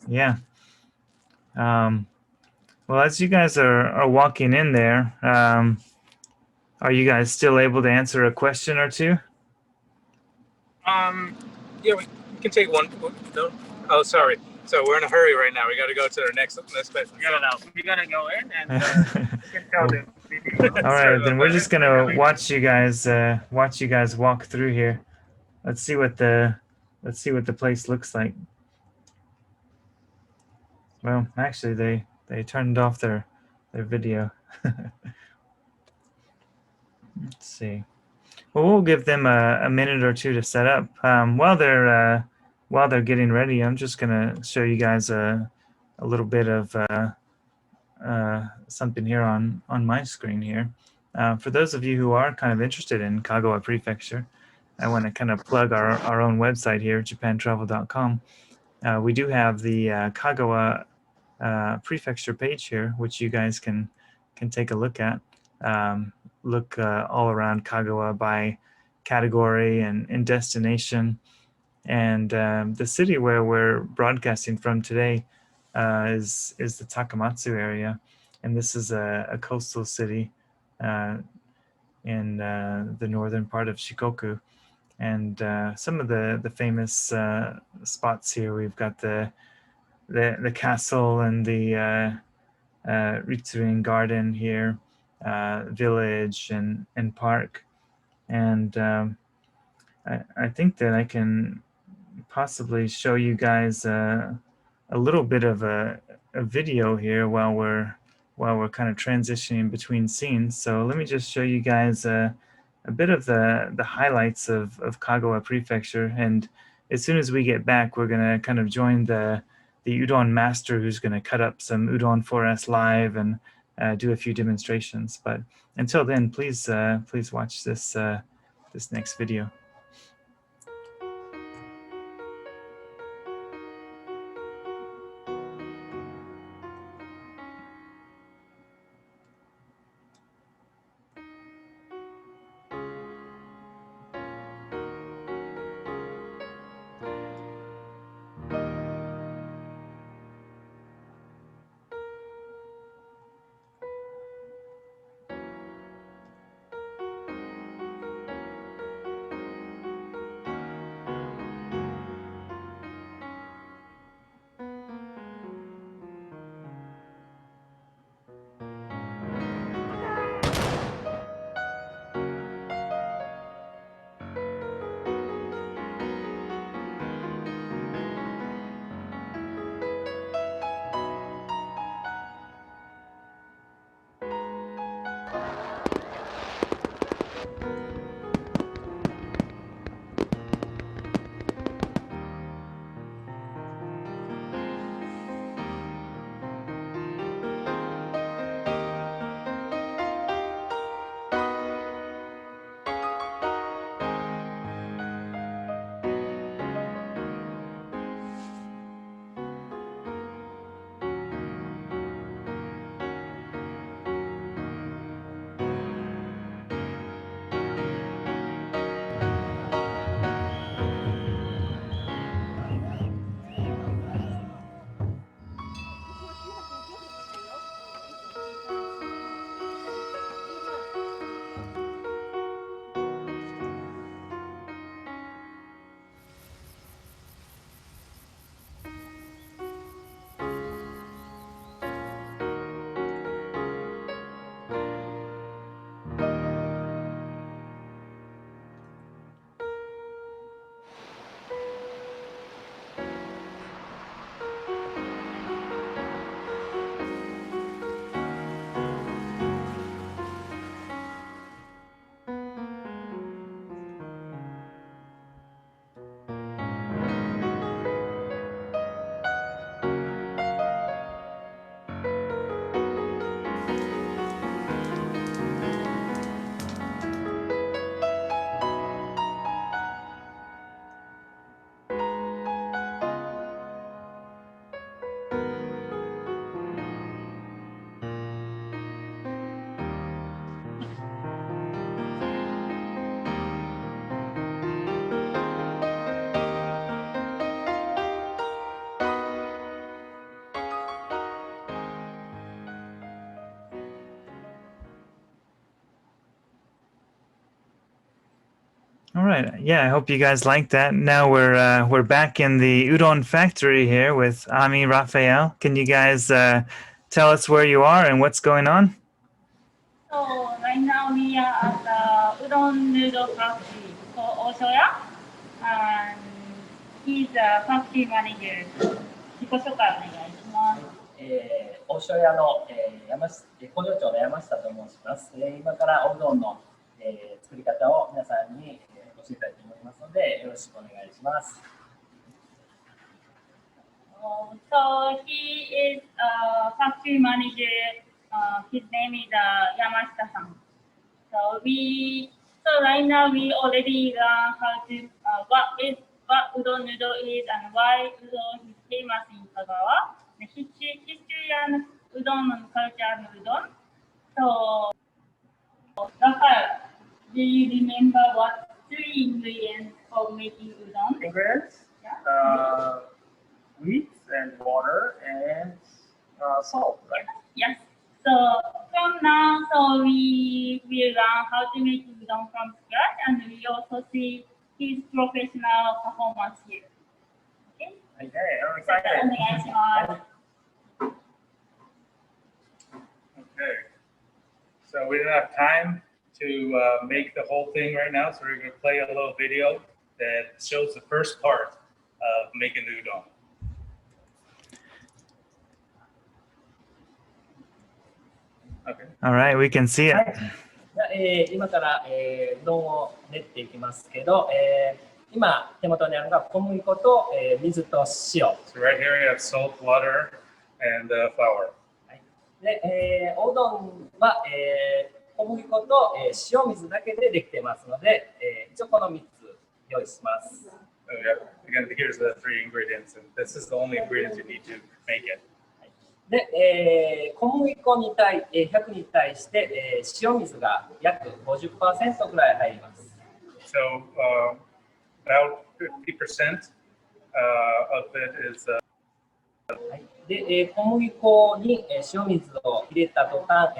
Yeah. Well, as you guys are walking in there, are you guys still able to answer a question or two? Yeah, we can take one. No? Oh, sorry. So we're in a hurry right now. We got to go to our next place. We gotta go in and we can tell them. All right, then we're just gonna watch you guys walk through here. Let's see what the place looks like. Well, actually, they turned off their video. Let's see. Well, we'll give them a minute or two to set up. While they're getting ready, I'm just gonna show you guys a little bit of something here on my screen here. For those of you who are kind of interested in Kagawa Prefecture, I want to kind of plug our own website here, japantravel.com. We do have the Kagawa Prefecture page here, which you guys can take a look at. Look all around Kagawa by category and destination. And the city where we're broadcasting from today is the Takamatsu area. And this is a coastal city in the northern part of Shikoku. And some of the famous spots here, we've got the castle and the Ritsuin Garden here, village and park. And I think that I can possibly show you guys a little bit of a video here while we're kind of transitioning between scenes. So let me just show you guys a bit of the highlights of Kagawa Prefecture. And as soon as we get back, we're gonna kind of join the udon master, who's gonna cut up some udon for us live and do a few demonstrations. But until then, please watch this next video. All right. Yeah, I hope you guys liked that. Now we're back in the Udon Factory here with Ami, Raphael. Can you guys tell us where you are and what's going on? So right now we are at the Udon Noodle Factory for Oshoya, and he's a factory manager. 自己紹介お願いします。王将屋の、工場長の山下と申します。今からおうどんの、作り方を皆さんに、教えたいと思いますので、よろしくお願いします。So he is a factory manager. His name is Yamashita-san. So right now we already learn how to what udon noodle is and why udon is famous in Kagawa. The history and udon and culture of udon. So Rafael, do you remember what 3 ingredients for making udon? Ingredients? Yeah. Wheat and water and salt, right? Yes. So from now, so we will learn how to make udon from scratch, and we also see his professional performance here. Okay. Okay, I'm それではお願いします。Okay. So we don't have time to make the whole thing right now, so we're going to play a little video that shows the first part of making udon. Okay. All right, we can see it. 今から、うどんを練っていきますけど、今手元にあるのが小麦粉と、水と塩。So right here you have salt, water, and flour. で、おうどんは、小麦粉と、塩水だけでできてますので、一応この3つ用意します。So yeah, again, here's the 3 ingredients, and this is the only ingredients you need to make it. で、小麦粉に100に対して、塩水が約 50% くらい入ります。So about 50% of it is. で、小麦粉に塩水を入れた途端、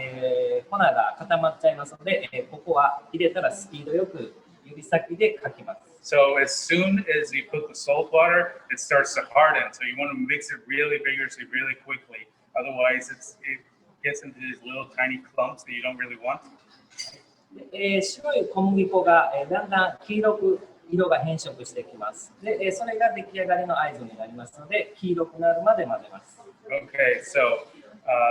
粉が固まっちゃいますので、ここは入れたらスピードよく指先でかきます。So as soon as you put the salt water, it starts to harden. So you want to mix it really vigorously, really quickly. Otherwise, it gets into these little tiny clumps that you don't really want. 白い小麦粉がだんだん黄色く色が変色してきます。で、それが出来上がりの合図になりますので、黄色くなるまで混ぜます。Okay, so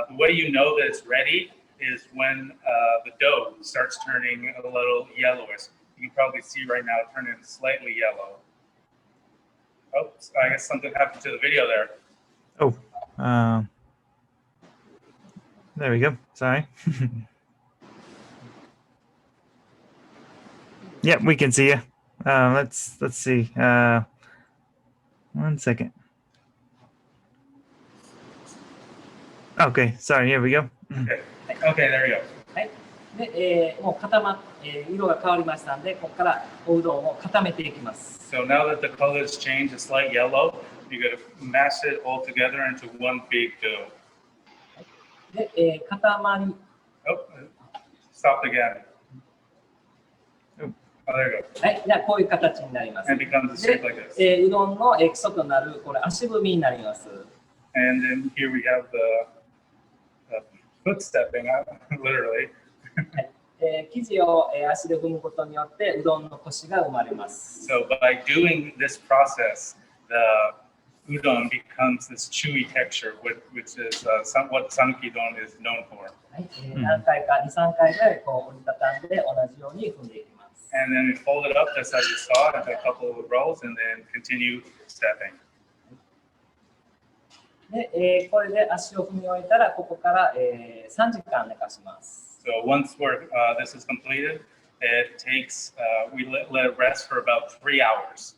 the way you know that it's ready is when the dough starts turning a little yellowish. You can probably see right now it turning slightly yellow. Oh, I guess something happened to the video there. Oh, there we go. Sorry. Yep, we can see you. Let's see. 1 second. Okay, sorry. Here we go. Okay, there we go. はい。で、もう色が変わりましたので、ここからおうどんを固めていきます。So now that the color has changed, it's light yellow. You're going to mash it all together into one big dough. で、固まり。Oh, stopped again. Oh, there you go. はい、じゃあこういう形になります。And it becomes shaped like this. うどんの基礎となるこれ足踏みになります。And then here we have the foot stepping, literally. 生地を足で踏むことによってうどんのコシが生まれます。So by doing this process, the udon becomes this chewy texture, which is what Sanuki Udon is known for. はい、何回か2、3回ぐらいこう折りたたんで同じように踏んでいきます。And then we fold it up just as you saw into a couple of rolls, and then continue stepping. で、これで足を踏み終えたらここから、3時間寝かします。So once this is completed, it takes we let it rest for about 3 hours.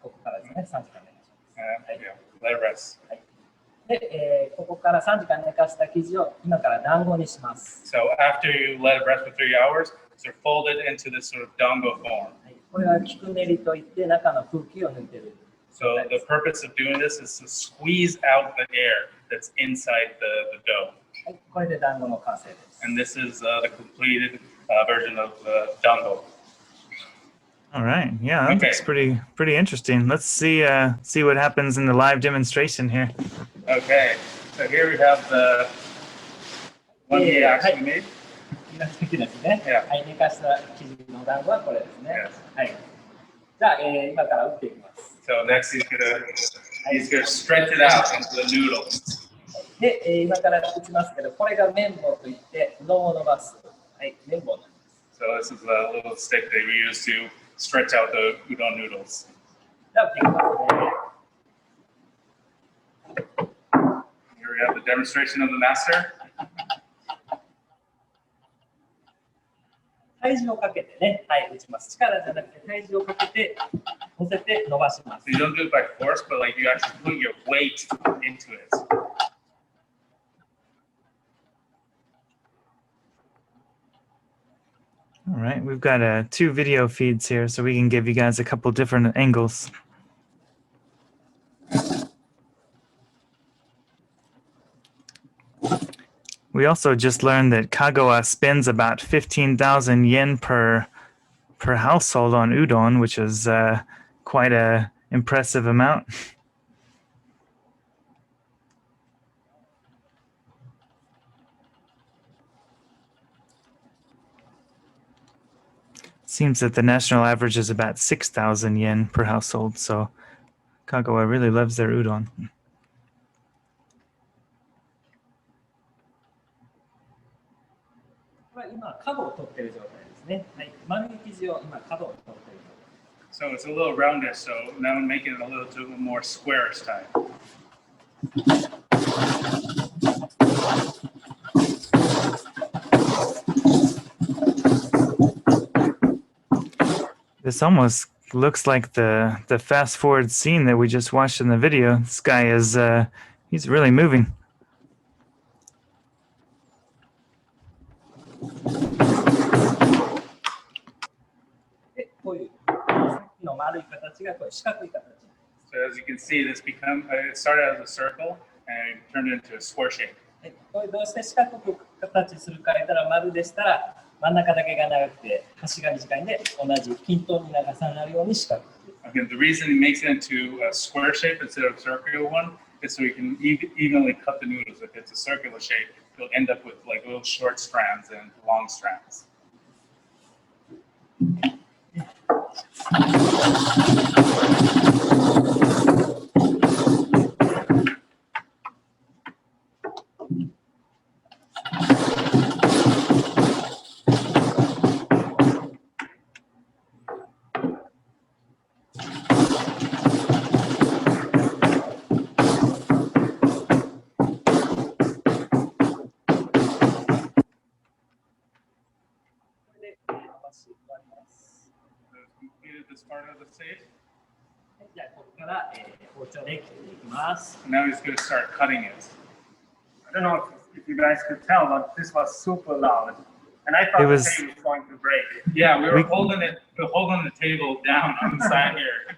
ここからですね、3時間寝かします。Yeah, let it rest. で、ここから3時間寝かした生地を今から団子にします。So after you let it rest for 3 hours, it's folded into this sort of dango form. これは菊練りといって中の空気を抜いている。So the purpose of doing this is to squeeze out the air that's inside the dough. はい、これで団子の完成です。And this is the completed version of the dango. All right. Yeah, that looks pretty interesting. Let's see what happens in the live demonstration here. Okay. So here we have the one we actually made. ですね。はい、寝かした生地の団子はこれですね。はい。じじゃあ、今から打っていきます。So next he's gonna stretch it out into the noodles. で、今から打ちますけど、これが綿棒といって、うどんを伸ばす。はい、綿棒なんです。So this is a little stick that we use to stretch out the udon noodles. じゃあ打っていきますね。Here we have the demonstration of the master. 体重をかけてね、はい、打ちます。力じゃなくて体重をかけて、乗せて伸ばします。So you don't do it by force, but like you actually put your weight into it. All right, we've got 2 video feeds here, so we can give you guys a couple different angles. We also just learned that Kagawa spends about 15,000 yen per household on udon, which is quite a impressive amount. Seems that the national average is about 6,000 yen per household, so Kagawa really loves their udon. これは今、角を取っている状態ですね。はい、丸い生地を今、角を取っている状態です。So it's a little roundish, so now I'm making it a little bit more squarish type. This almost looks like the fast forward scene that we just watched in the video. This guy is he's really moving. で、こういうさっきの丸い形がこういう四角い形。 So as you can see, this it started as a circle and it turned into a square shape. これどうして四角く形するか言ったら丸でしたら真ん中だけが長くて端が短いんで同じ均等に長さになるように四角く。 Again, the reason it makes it into a square shape instead of a circular one is so you can evenly cut the noodles. If it's a circular shape, you'll end up with like little short strands and long strands. Completed this part of the stage. じゃあここから包丁で切っていきます。Now he's going to start cutting it. I don't know if you guys could tell, but this was super loud. And I thought It was- the table was going to break. Yeah, we were holding the table down on the side here.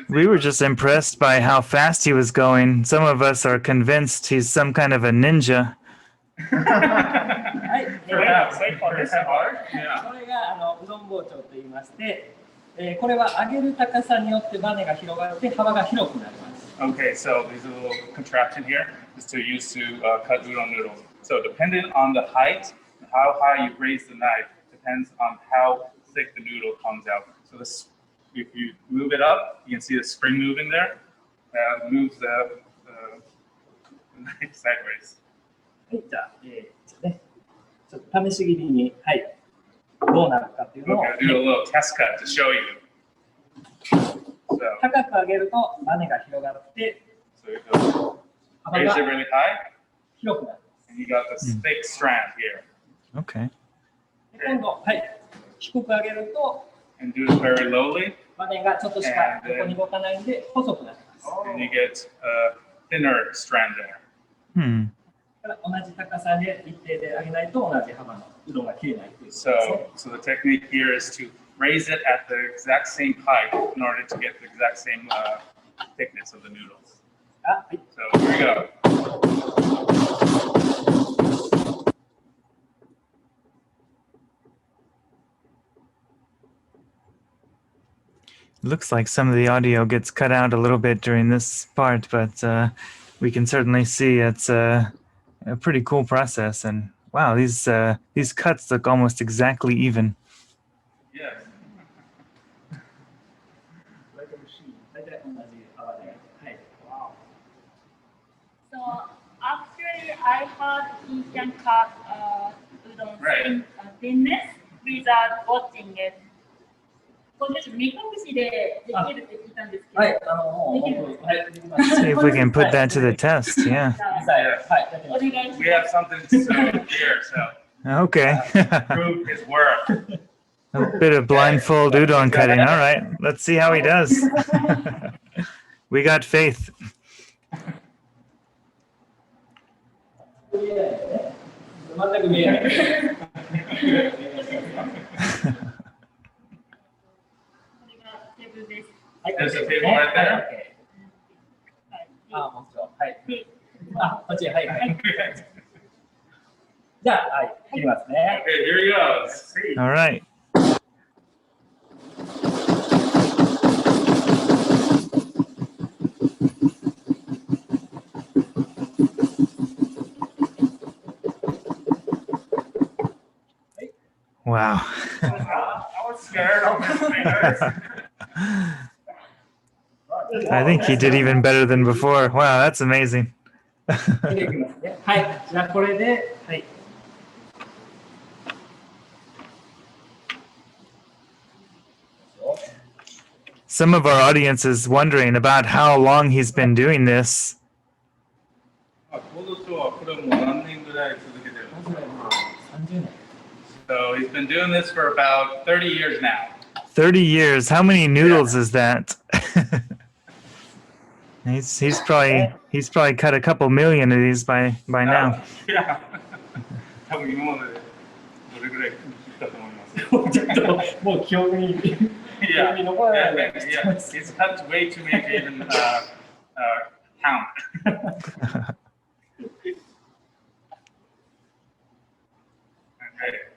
We were just impressed by how fast he was going. Some of us are convinced he's some kind of a ninja. はい。Perhaps. This is hard. Yeah. これがうどん包丁と言いまして、これは上げる高さによってバネが広がって幅が広くなります。 Okay, so there's a little contraption here is to use to cut udon noodles. So dependent on the height, how high you raise the knife depends on how thick the noodle comes out. So this, if you move it up, you can see the spring moving there. Moves the knife sideways. はい、じゃあ、ちょっと試し切りに、はい、どうなるかっていうのを、 Okay, I'll do a little test cut to show you. So, 高く上げるとバネが広がって so you go 幅 raise it が really high, 広くなる。 and you got this thick strand here. Okay. で今度、はい、低く上げると And do it very lowly, バネがちょっとしか横に動かないんで細くなります。 and you get a thinner strand there. Hmm. だから同じ高さで一定で上げないと同じ幅のうどんが切れないということですね。 So the technique here is to raise it at the exact same height in order to get the exact same thickness of the noodles. あ、はい。 So here we go. Looks like some of the audio gets cut out a little bit during this part, but we can certainly see it's a pretty cool process. And wow, these cuts look almost exactly even. Yes. I heard he can cut udon thinness without watching it. これ目隠しでできるって聞いたんですけど。はい、できる。See if we can put that to the test. Yeah. We have something to here, so Okay. prove his worth. A bit of blindfold udon cutting. All right. Let's see how he does. We got faith. There's a table right there. あ、もちろん。はい。あ、こっち、はい、はい。じゃあ、はい、切りますね。Okay, here he goes. All right. Wow. I was scared of his fingers. I think he did even better than before. Wow, that's amazing. はい、じゃあこれで、はい。Some of our audience is wondering about how long he's been doing this. So he's been doing this for about 30 years now. 30 years. How many noodles is that? He's probably cut a couple million of these by now. Yeah. 多分今まででどれぐらい切ったと思います？もう記憶に Yeah, yeah, he's cut way too many to even count. Okay.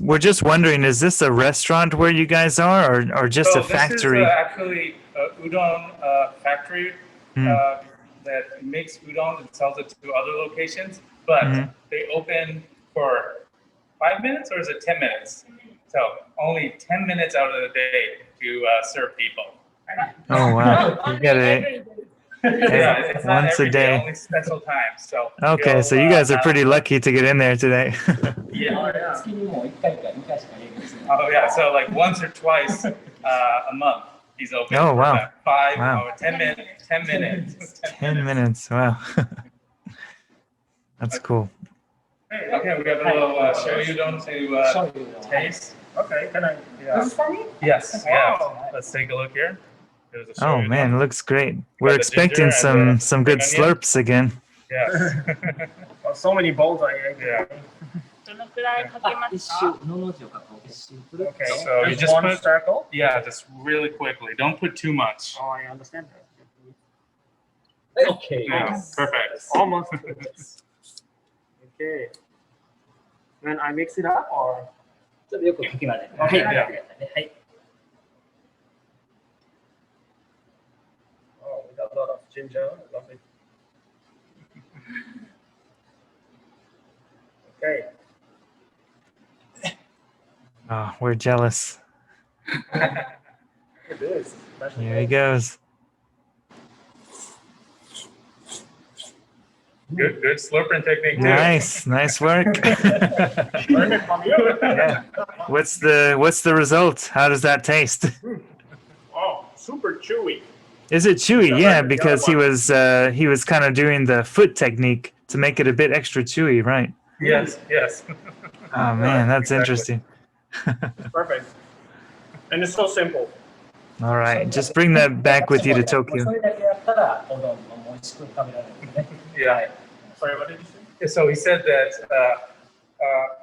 We're just wondering, is this a restaurant where you guys are, or just a factory? This is actually Udon Factory that makes udon and sells it to other locations. But they open for 5 minutes, or is it 10 minutes? So only 10 minutes out of the day to serve people. Oh wow! You get it. Yeah, it's not once every a day. Only special times. So okay, so you guys are pretty lucky to get in there today. Yeah. Oh yeah, so like once or twice a month he's open. Oh wow! For 5 wow. or 10 minutes. 10 minutes. 10 minutes. Wow. That's cool. Okay, we have a little shoyu udon to taste. Okay, can I? Yeah. Yes. Yeah. Let's take a look here. Oh man, it looks great. We're expecting some good slurps again. Yes. Well, so many bowls I ate. Yeah. どのくらいかけますか？ Okay. So you just one put circle. Yeah, just really quickly. Don't put too much. Oh, I understand that. Okay. Yeah, perfect. Almost. Okay. Then I mix it up, or? ちょっとよくかき混ぜて。 Okay. はい。 Yeah. はい。 Oh, we got a lot of ginger. Lovely. Okay. Oh, we're jealous. It is. Here he goes. Good slurping technique too. Nice work. Learned it from you. Yeah. What's the result? How does that taste? Oh, super chewy. Is it chewy? Yeah, because he was kind of doing the foot technique to make it a bit extra chewy, right? Yes. Oh man, that's Exactly. interesting. Perfect. And it's so simple. All right, just bring that back with you to Tokyo. それだけやったら、おどんも美味しく食べられるんでね。 Yeah. Sorry, what did you say? Yeah, so he said that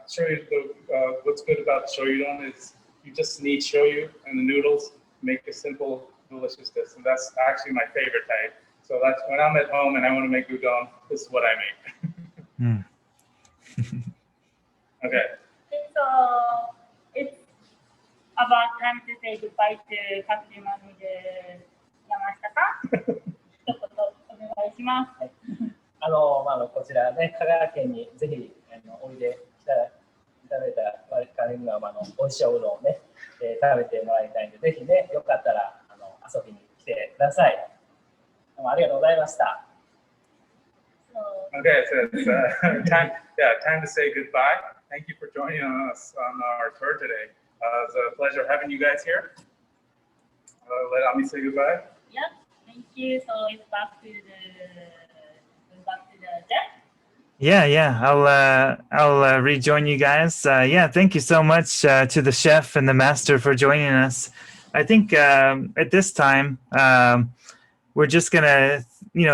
shoyu. What's good about shoyu udon is you just need shoyu and the noodles, make a simple, delicious dish, and that's actually my favorite type. So that's when I'm at home and I want to make udon. This is what I make. Okay. So it's about time to say goodbye to customer with Yamashita-san. 一言お願いします。こちらね、香川県にぜひおいでいただいたら、彼が美味しいおうどんをね、食べてもらいたいので、ぜひね、よかったら遊びに来てください。どうもありがとうございました。Okay, so it's time to say goodbye. Thank you for joining us on our tour today. It's a pleasure having you guys here. Let Ami say goodbye. Yeah, thank you. So it's back to the Jeff. Yeah. I'll rejoin you guys. Thank you so much to the chef and the master for joining us. I think at this time we're just gonna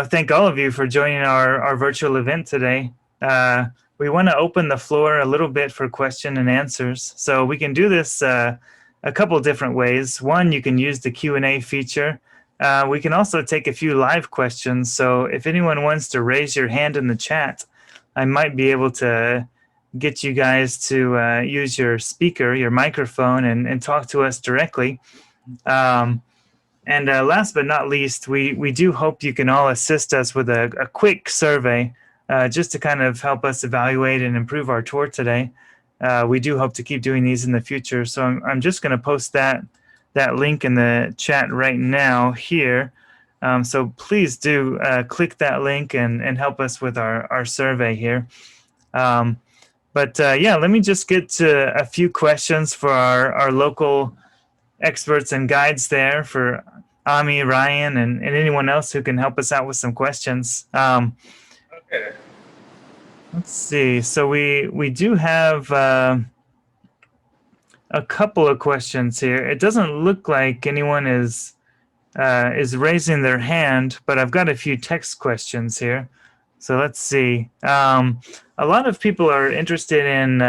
thank all of you for joining our virtual event today. We want to open the floor a little bit for question and answers. So we can do this a couple different ways. One, you can use the Q&A feature. We can also take a few live questions. So if anyone wants to raise your hand in the chat, I might be able to get you guys to use your speaker, your microphone, and talk to us directly. And last but not least, we do hope you can all assist us with a quick survey just to kind of help us evaluate and improve our tour today. We do hope to keep doing these in the future. So I'm just going to post that link in the chat right now here. So please do click that link and help us with our survey here. Let me just get to a few questions for our local experts and guides there, for Ami, Ryan, and anyone else who can help us out with some questions. Okay. Let's see. So we do have a couple of questions here. It doesn't look like anyone is raising their hand, but I've got a few text questions here. So let's see. A lot of people are interested in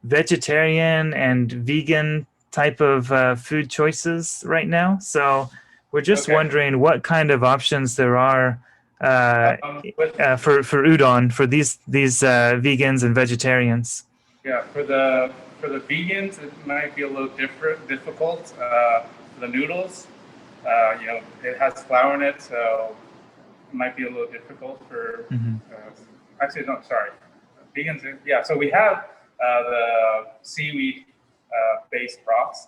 vegetarian and vegan type of food choices right now. So we're just wondering what kind of options there are for udon for these vegans and vegetarians. Yeah, for the vegans, it might be a little difficult. The noodles, it has flour in it, so it might be a little difficult for. Actually, no, sorry, vegans. Yeah, so we have the seaweed based broths.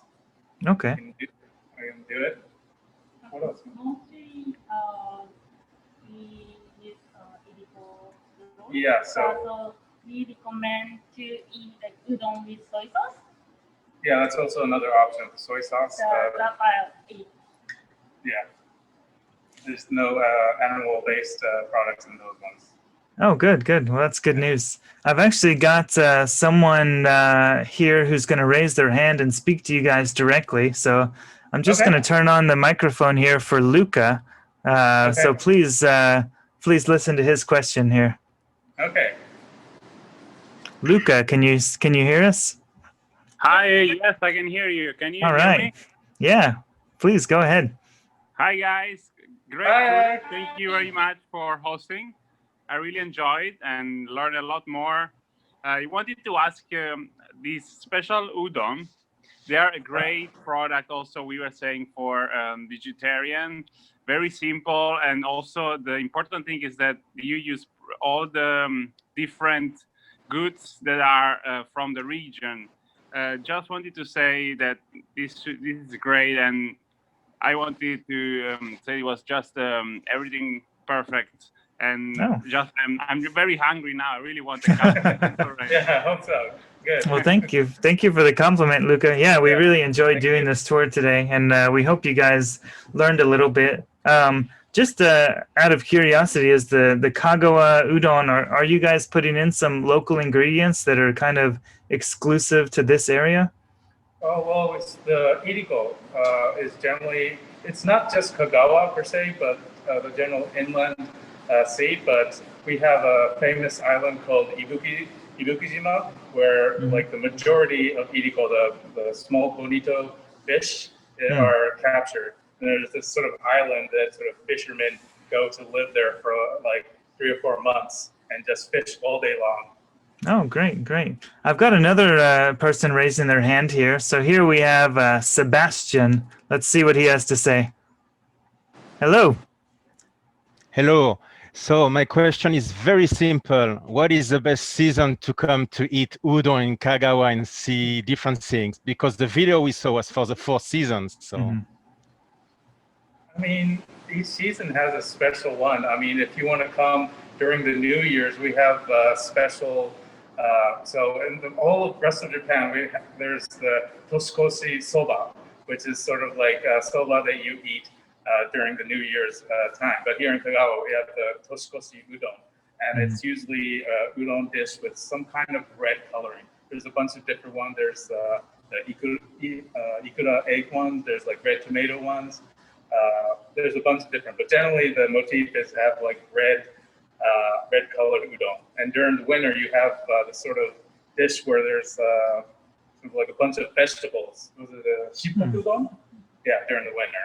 Okay. I can do it. What else? Mostly, we use edible noodles. Yeah, so we recommend to eat like udon with soy sauce. Yeah, that's also another option. Soy sauce. That I eat. Yeah. There's no animal-based products in those ones. Oh, good. Well, that's good news. I've actually got someone here who's going to raise their hand and speak to you guys directly. So I'm just going to turn on the microphone here for Luca. So please listen to his question here. Okay. Luca, can you hear us? Hi, yes, I can hear you. Can you hear me? Yeah, please go ahead. Hi, guys. Great. Thank you very much for hosting. I really enjoyed and learned a lot more. I wanted to ask these special udon. They are a great product also, we were saying, for vegetarian. Very simple. And also the important thing is that you use all the different goods that are from the region. Just wanted to say that this is great, and I wanted to say it was just everything perfect. And I'm very hungry now. I really want to come. Yeah, I hope so. Good. Well, thank you for the compliment, Luca. Yeah, we really enjoyed doing this tour today, and we hope you guys learned a little bit. Just out of curiosity, is the Kagawa udon, are you guys putting in some local ingredients that are kind of exclusive to this area? Oh, well, it's the iriko is generally, it's not just Kagawa per se, but the general inland sea, but we have a famous island called Ibukijima, where like the majority of iriko, the small bonito fish, are captured. And there's this sort of island that sort of fishermen go to live there for like 3 or 4 months and just fish all day long. Oh, great. I've got another person raising their hand here. So here we have Sebastian. Let's see what he has to say. Hello. So my question is very simple. What is the best season to come to eat udon in Kagawa and see different things? Because the video we saw was for the 4 seasons. So I mean, each season has a special one. I mean, if you want to come during the New Year's, we have special. So in the whole rest of Japan, there's the Toskosi soba, which is sort of like soba that you eat during the New Year's time. But here in Kagawa, we have the Toskosi Udon, and it's usually udon dish with some kind of red coloring. There's a bunch of different ones. There's the ikura egg ones. There's like red tomato ones. There's a bunch of different, but generally the motif is have like red colored udon. And during the winter, you have the sort of dish where there's sort of like a bunch of vegetables. Was it a shippo udon? Yeah, during the winter.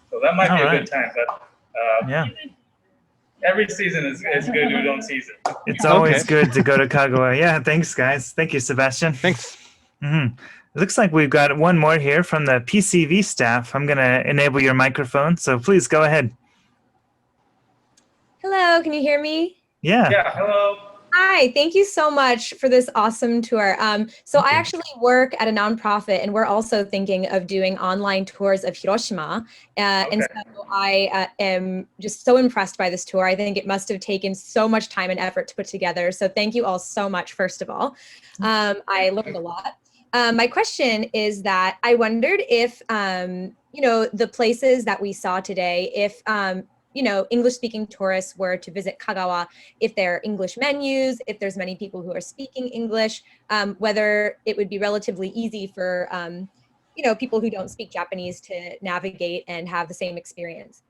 So that might be a good time, but every season is good udon season. It's always good to go to Kagawa. Yeah, thanks, guys. Thank you, Sebastian. Thanks. It looks like we've got one more here from the PCV staff. I'm going to enable your microphone, so please go ahead. Hello, can you hear me? Yeah. Yeah, hello. Hi, thank you so much for this awesome tour. So I actually work at a nonprofit, and we're also thinking of doing online tours of Hiroshima. And so I am just so impressed by this tour. I think it must have taken so much time and effort to put together. So thank you all so much, first of all. I learned a lot. My question is that I wondered if, the places that we saw today, if, English-speaking tourists were to visit Kagawa, if there are English menus, if there's many people who are speaking English, whether it would be relatively easy for, people who don't speak Japanese to navigate and have the same experience.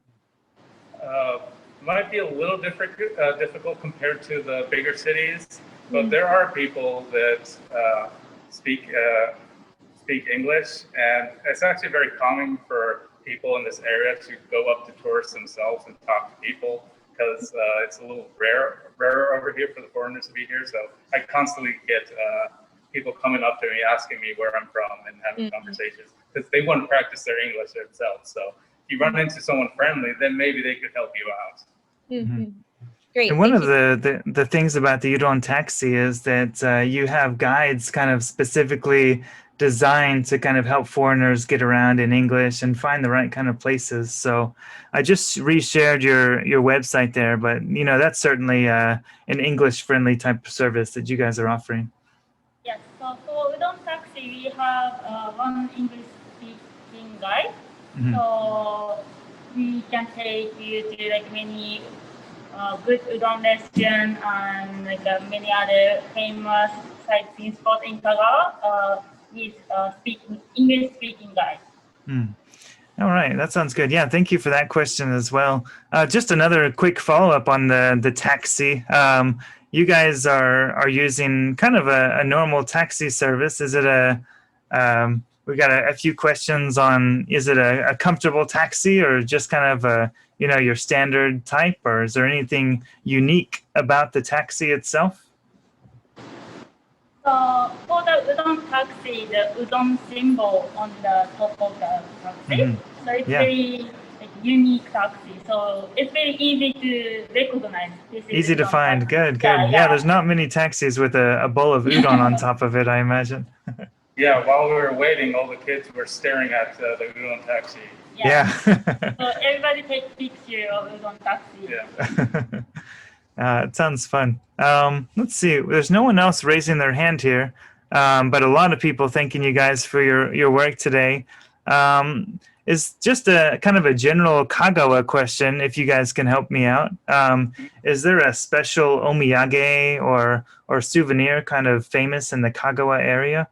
Might be a little difficult compared to the bigger cities, but there are people that speak English, and it's actually very common for people in this area to go up to tourists themselves and talk to people, because it's a little rarer over here for the foreigners to be here. So I constantly get people coming up to me asking me where I'm from and having conversations, because they want to practice their English themselves. So if you run into someone friendly, then maybe they could help you out. Great. And one of the things about the Udon Taxi is that you have guides kind of specifically designed to kind of help foreigners get around in English and find the right kind of places. So I just reshared your website there, but that's certainly an English-friendly type of service that you guys are offering. Yes, so for Udon Taxi, we have one English-speaking guide. So we can take you to like many good udon restaurant and like many other famous sightseeing spots in Kagawa with English-speaking guide. All right, that sounds good. Yeah, thank you for that question as well. Just another quick follow-up on the taxi. You guys are using kind of a normal taxi service. Is it we got a few questions on, is it a comfortable taxi or just kind of your standard type, or is there anything unique about the taxi itself? So for the Udon Taxi, the Udon symbol on the top of the taxi, so it's very unique taxi. So it's very easy to recognize. Easy to find. Good. Yeah, there's not many taxis with a bowl of udon on top of it, I imagine. Yeah, while we were waiting, all the kids were staring at the Udon Taxi. Yeah. So everybody takes picture of Udon Taxi. Yeah. It sounds fun. Let's see. There's no one else raising their hand here, but a lot of people thanking you guys for your work today. Is just a kind of a general Kagawa question, if you guys can help me out. Is there a special omiyage or souvenir kind of famous in the Kagawa area?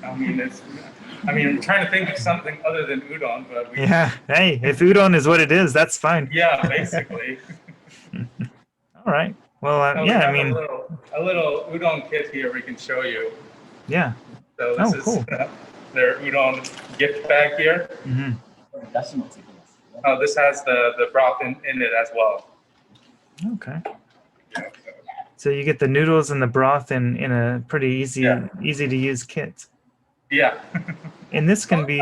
I'm trying to think of something other than udon, but hey, if udon is what it is, that's fine. Yeah, basically. All right. Well, a little udon kit here we can show you. Yeah. So this is cool. Their udon gift bag here. Oh, this has the broth in it as well. Okay. So you get the noodles and the broth in a pretty easy to use kit. Yeah. And this can be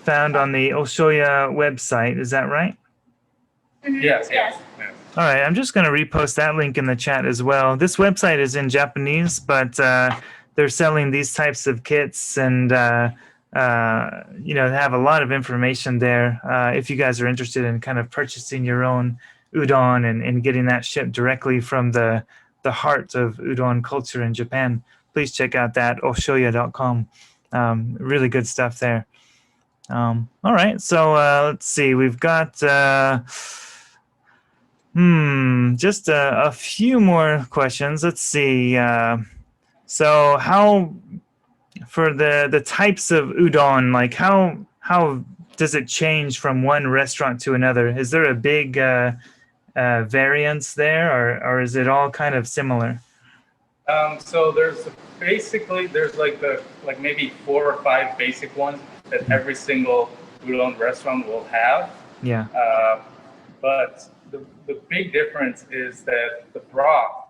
found on the Oshoya website. Is that right? Yes. All right, I'm just going to repost that link in the chat as well. This website is in Japanese, but they're selling these types of kits, and you know, they have a lot of information there. If you guys are interested in kind of purchasing your own udon and getting that shipped directly from the heart of udon culture in Japan, please check out that oshoya.com. Really good stuff there. All right, so let's see. We've got just a few more questions. Let's see. So how, for the types of udon, like how does it change from one restaurant to another? Is there a big variance there, or is it all kind of similar? So there's like maybe 4 or 5 basic ones that every single udon restaurant will have. Yeah. But the big difference is that the broth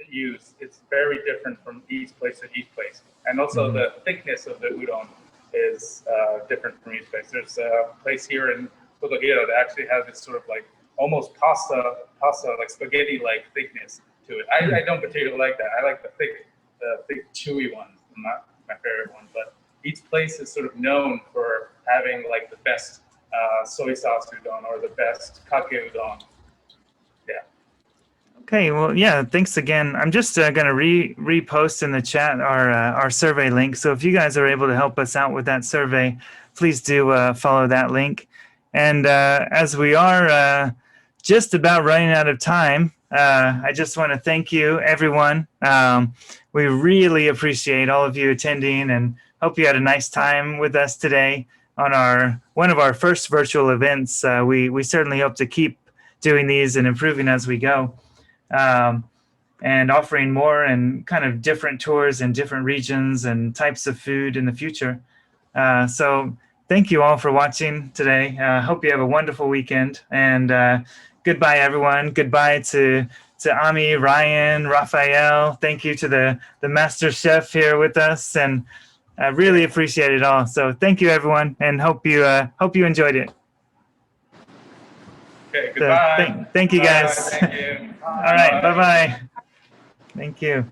used is very different from each place to each place, and also the thickness of the udon is different from each place. There's a place here in Kotohira that actually has this sort of like almost pasta like spaghetti like thickness to it. I don't particularly like that. I like the thick chewy ones. Not my favorite one, but each place is sort of known for having like the best soy sauce udon or the best kake udon. Yeah. Okay, well, yeah, thanks again. I'm just going to repost in the chat our survey link. So if you guys are able to help us out with that survey, please do follow that link. And as we are just about running out of time, I just want to thank you, everyone. We really appreciate all of you attending, and hope you had a nice time with us today on one of our first virtual events. We certainly hope to keep doing these and improving as we go. And offering more and kind of different tours in different regions and types of food in the future. So thank you all for watching today. Hope you have a wonderful weekend, and goodbye, everyone. Goodbye to Ami, Ryan, Raphael. Thank you to the master chef here with us, and I really appreciate it all. So thank you, everyone, and hope you enjoyed it. Okay, goodbye. So thank you, guys. Thank you. All right, bye-bye. Thank you.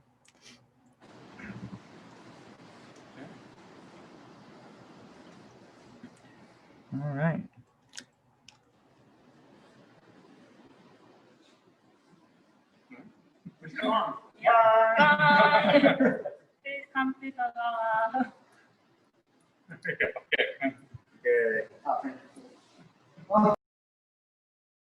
All right. Bye. Please come to Kagawa. Okay.